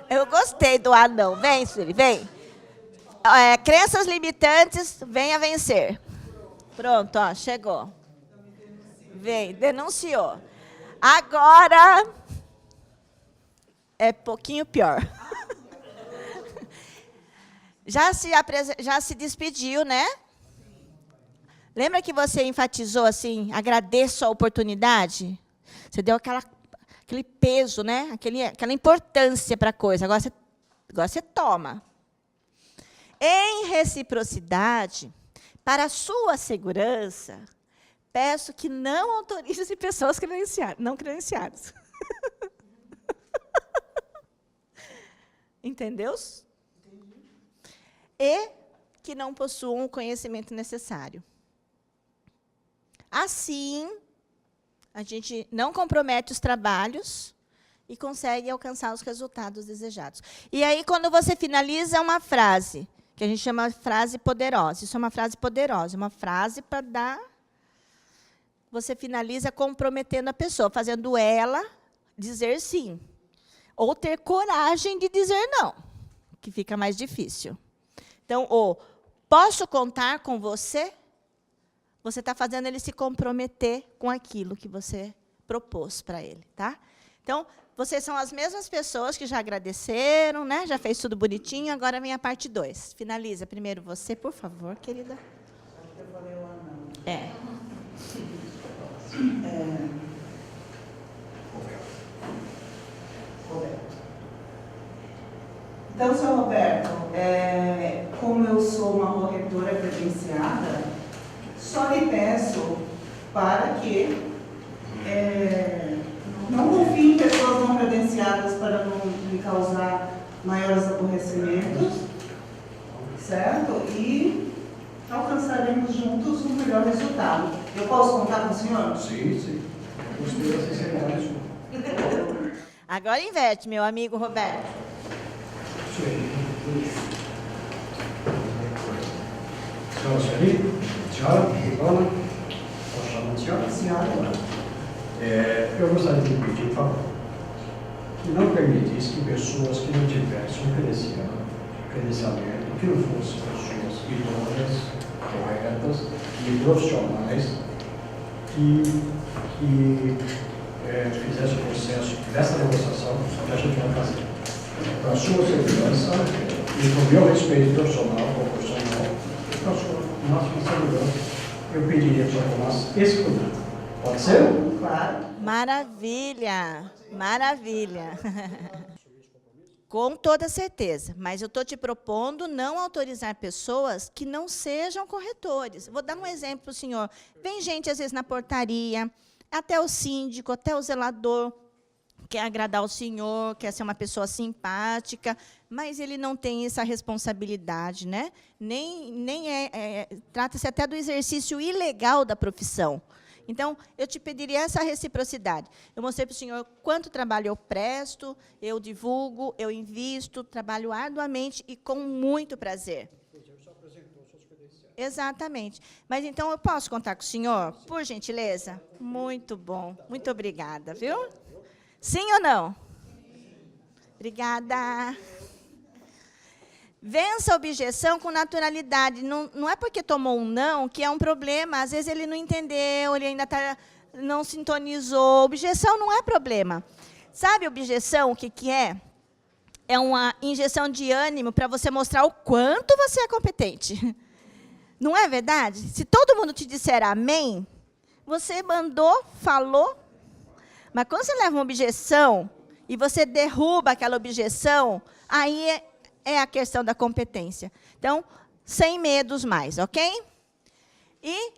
Eu gostei do anão. Vem, Sueli, vem. Crenças limitantes, venha vencer. Pronto, ó, chegou. Vem, denunciou. Agora é pouquinho pior. Já se despediu, né? Lembra que você enfatizou assim, agradeço a oportunidade? Você deu aquele peso, né? Aquela importância para a coisa. Agora você toma. Em reciprocidade, para a sua segurança, peço que não autorize pessoas não credenciadas. Entendeu? Entendi. E que não possuam o conhecimento necessário. Assim, a gente não compromete os trabalhos e consegue alcançar os resultados desejados. E aí, quando você finaliza uma frase, que a gente chama de frase poderosa, isso é uma frase poderosa, uma frase para dar... Você finaliza comprometendo a pessoa, fazendo ela dizer sim. Ou ter coragem de dizer não, que fica mais difícil. Então, posso contar com você? Você está fazendo ele se comprometer com aquilo que você propôs para ele, tá? Então, Então, vocês são as mesmas pessoas que já agradeceram, né? Já fez tudo bonitinho, agora vem a parte 2. Finaliza primeiro você, por favor, querida. Acho que eu falei o anão. É. Roberto. Então, senhor Roberto, como eu sou uma corretora credenciada, só lhe peço para que não confie em pessoas não credenciadas para não lhe causar maiores aborrecimentos, certo? E alcançaremos juntos um melhor resultado. Eu posso contar com o senhor? Sim. Gostei da sinceridade sua. Agora inverte, meu amigo Roberto. Isso aí. Senhora, Ivana, posso chamar de senhora? Senhora. Eu gostaria de pedir, por favor, que não permitisse que pessoas que não tivessem um credenciamento, que não fossem pessoas idôneas, corretas e profissionais, que fizessem o processo dessa negociação que a gente vai fazer. Para a sua segurança e para o meu respeito profissional, proporcional, para a sua máxima segurança, eu pediria que o senhor tomasse esse cuidado. Pode ser? Claro. Maravilha, maravilha. Com toda certeza, mas eu estou te propondo não autorizar pessoas que não sejam corretores. Vou dar um exemplo para o senhor. Vem gente, às vezes, na portaria, até o síndico, até o zelador, quer agradar o senhor, quer ser uma pessoa simpática, mas ele não tem essa responsabilidade, né? Trata-se até do exercício ilegal da profissão. Então, eu te pediria essa reciprocidade. Eu mostrei para o senhor quanto trabalho eu presto, eu divulgo, eu invisto, trabalho arduamente e com muito prazer. Exatamente. Mas, então, eu posso contar com o senhor, por gentileza? Muito bom. Muito obrigada, viu? Sim ou não? Obrigada. Vença a objeção com naturalidade. Não é porque tomou um não que é um problema. Às vezes ele não entendeu, ele ainda não sintonizou. Objeção não é problema. Sabe objeção, o que é? É uma injeção de ânimo para você mostrar o quanto você é competente. Não é verdade? Se todo mundo te disser amém, você mandou, falou. Mas quando você leva uma objeção e você derruba aquela objeção, aí é a questão da competência. Então, sem medos mais, ok? E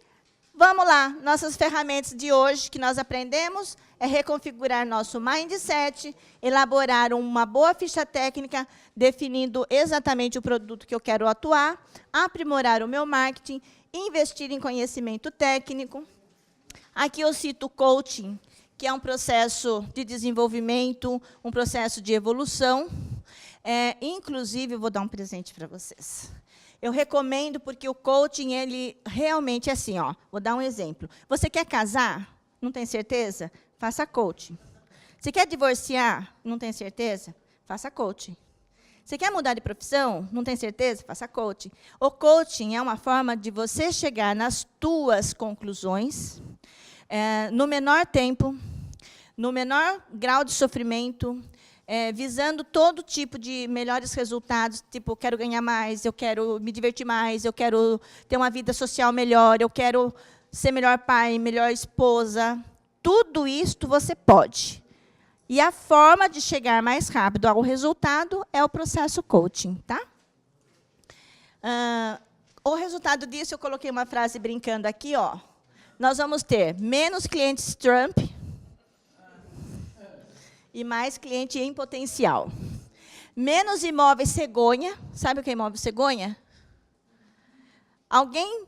vamos lá, nossas ferramentas de hoje que nós aprendemos é reconfigurar nosso mindset, elaborar uma boa ficha técnica, definindo exatamente o produto que eu quero atuar, aprimorar o meu marketing, investir em conhecimento técnico. Aqui eu cito o coaching, que é um processo de desenvolvimento, um processo de evolução. Inclusive, eu vou dar um presente para vocês. Eu recomendo porque o coaching, ele realmente é assim, ó. Vou dar um exemplo. Você quer casar? Não tem certeza? Faça coaching. Você quer divorciar? Não tem certeza? Faça coaching. Você quer mudar de profissão? Não tem certeza? Faça coaching. O coaching é uma forma de você chegar nas tuas conclusões, no menor tempo, no menor grau de sofrimento, visando todo tipo de melhores resultados, tipo, eu quero ganhar mais, eu quero me divertir mais, eu quero ter uma vida social melhor, eu quero ser melhor pai, melhor esposa. Tudo isto você pode. E a forma de chegar mais rápido ao resultado é o processo coaching, tá? O resultado disso, eu coloquei uma frase brincando aqui, ó. Nós vamos ter menos clientes Trump e mais cliente em potencial. Menos imóveis cegonha. Sabe o que é imóvel cegonha? Alguém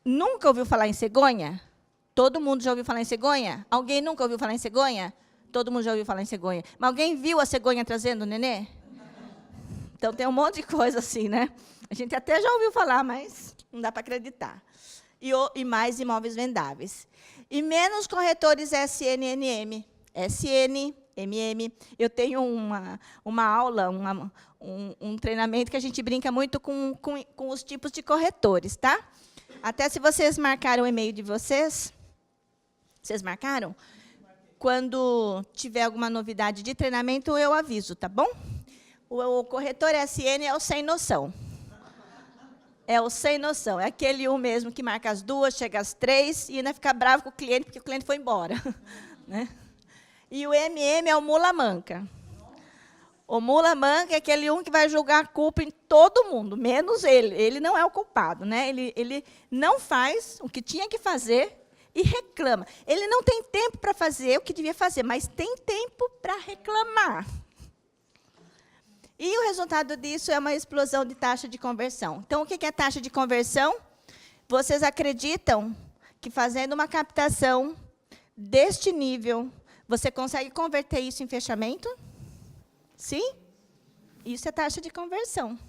nunca ouviu falar em cegonha? Todo mundo já ouviu falar em cegonha? Alguém nunca ouviu falar em cegonha? Todo mundo já ouviu falar em cegonha. Mas alguém viu a cegonha trazendo o nenê? Então, tem um monte de coisa assim, né? A gente até já ouviu falar, mas não dá para acreditar. E mais imóveis vendáveis. E menos corretores SNNM. SNMM. Eu tenho uma aula, um treinamento que a gente brinca muito com os tipos de corretores, tá? Até se vocês marcaram o e-mail de vocês. Vocês marcaram? quando tiver alguma novidade de treinamento, eu aviso, tá bom? O corretor SN é o sem noção. É o sem noção. É aquele um mesmo que marca as 2, chega às 3 e ainda fica bravo com o cliente porque o cliente foi embora. Né? E o MM é o mula manca. O mula manca é aquele um que vai julgar a culpa em todo mundo, menos ele. Ele não é o culpado, né? Ele não faz o que tinha que fazer e reclama. Ele não tem tempo para fazer o que devia fazer, mas tem tempo para reclamar. E o resultado disso é uma explosão de taxa de conversão. Então, o que é taxa de conversão? Vocês acreditam que fazendo uma captação deste nível, você consegue converter isso em fechamento? Sim? Isso é taxa de conversão.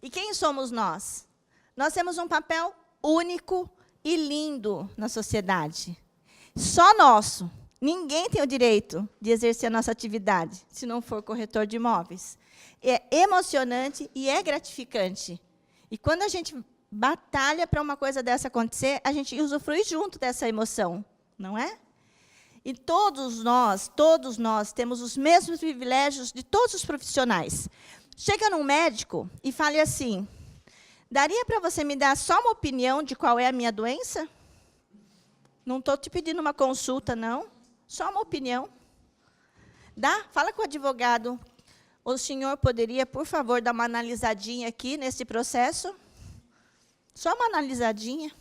E quem somos nós? Nós temos um papel único e lindo na sociedade. Só nosso. Ninguém tem o direito de exercer a nossa atividade, se não for corretor de imóveis. É emocionante e é gratificante. E quando a gente batalha para uma coisa dessa acontecer, a gente usufrui junto dessa emoção, não é? E todos nós temos os mesmos privilégios de todos os profissionais. Chega num médico e fale assim, daria para você me dar só uma opinião de qual é a minha doença? Não estou te pedindo uma consulta, não. Só uma opinião. Dá? Fala com o advogado. O senhor poderia, por favor, dar uma analisadinha aqui nesse processo? Só uma analisadinha.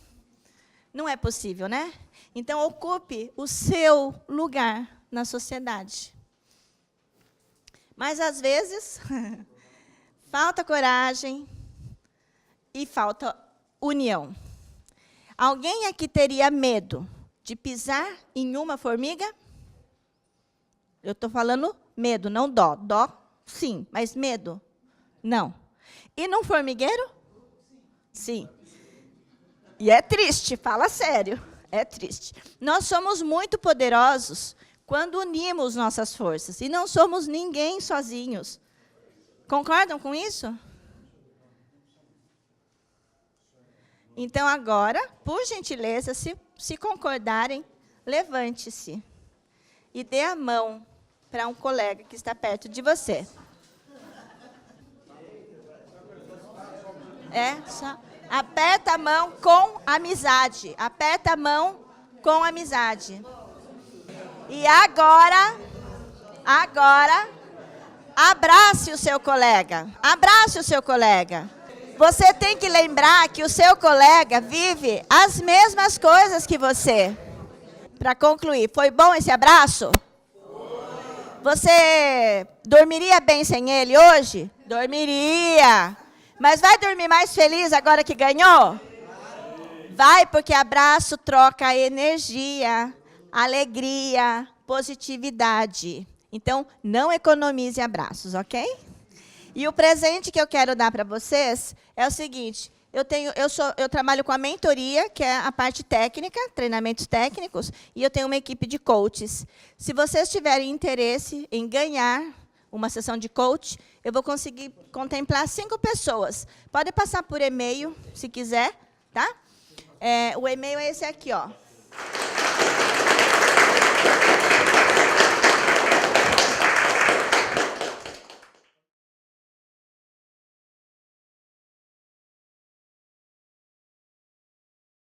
Não é possível, né? Então, ocupe o seu lugar na sociedade. Mas, às vezes, falta coragem e falta união. Alguém aqui teria medo de pisar em uma formiga? Eu estou falando medo, não dó. Dó, sim, mas medo, não. E num formigueiro? Sim. E é triste, fala sério, é triste. Nós somos muito poderosos quando unimos nossas forças. E não somos ninguém sozinhos. Concordam com isso? Então, agora, por gentileza, se concordarem, levante-se e dê a mão para um colega que está perto de você. Só aperta a mão com amizade. Aperta a mão com amizade. E agora, abrace o seu colega. Abrace o seu colega. Você tem que lembrar que o seu colega vive as mesmas coisas que você. Para concluir, foi bom esse abraço? Você dormiria bem sem ele hoje? Dormiria. Mas vai dormir mais feliz agora que ganhou? Vai, porque abraço troca energia, alegria, positividade. Então, não economize abraços, ok? E o presente que eu quero dar para vocês é o seguinte, eu trabalho com a mentoria, que é a parte técnica, treinamentos técnicos, e eu tenho uma equipe de coaches. Se vocês tiverem interesse em ganhar uma sessão de coach, eu vou conseguir contemplar 5 pessoas. Pode passar por e-mail, se quiser, tá? O e-mail é esse aqui, ó.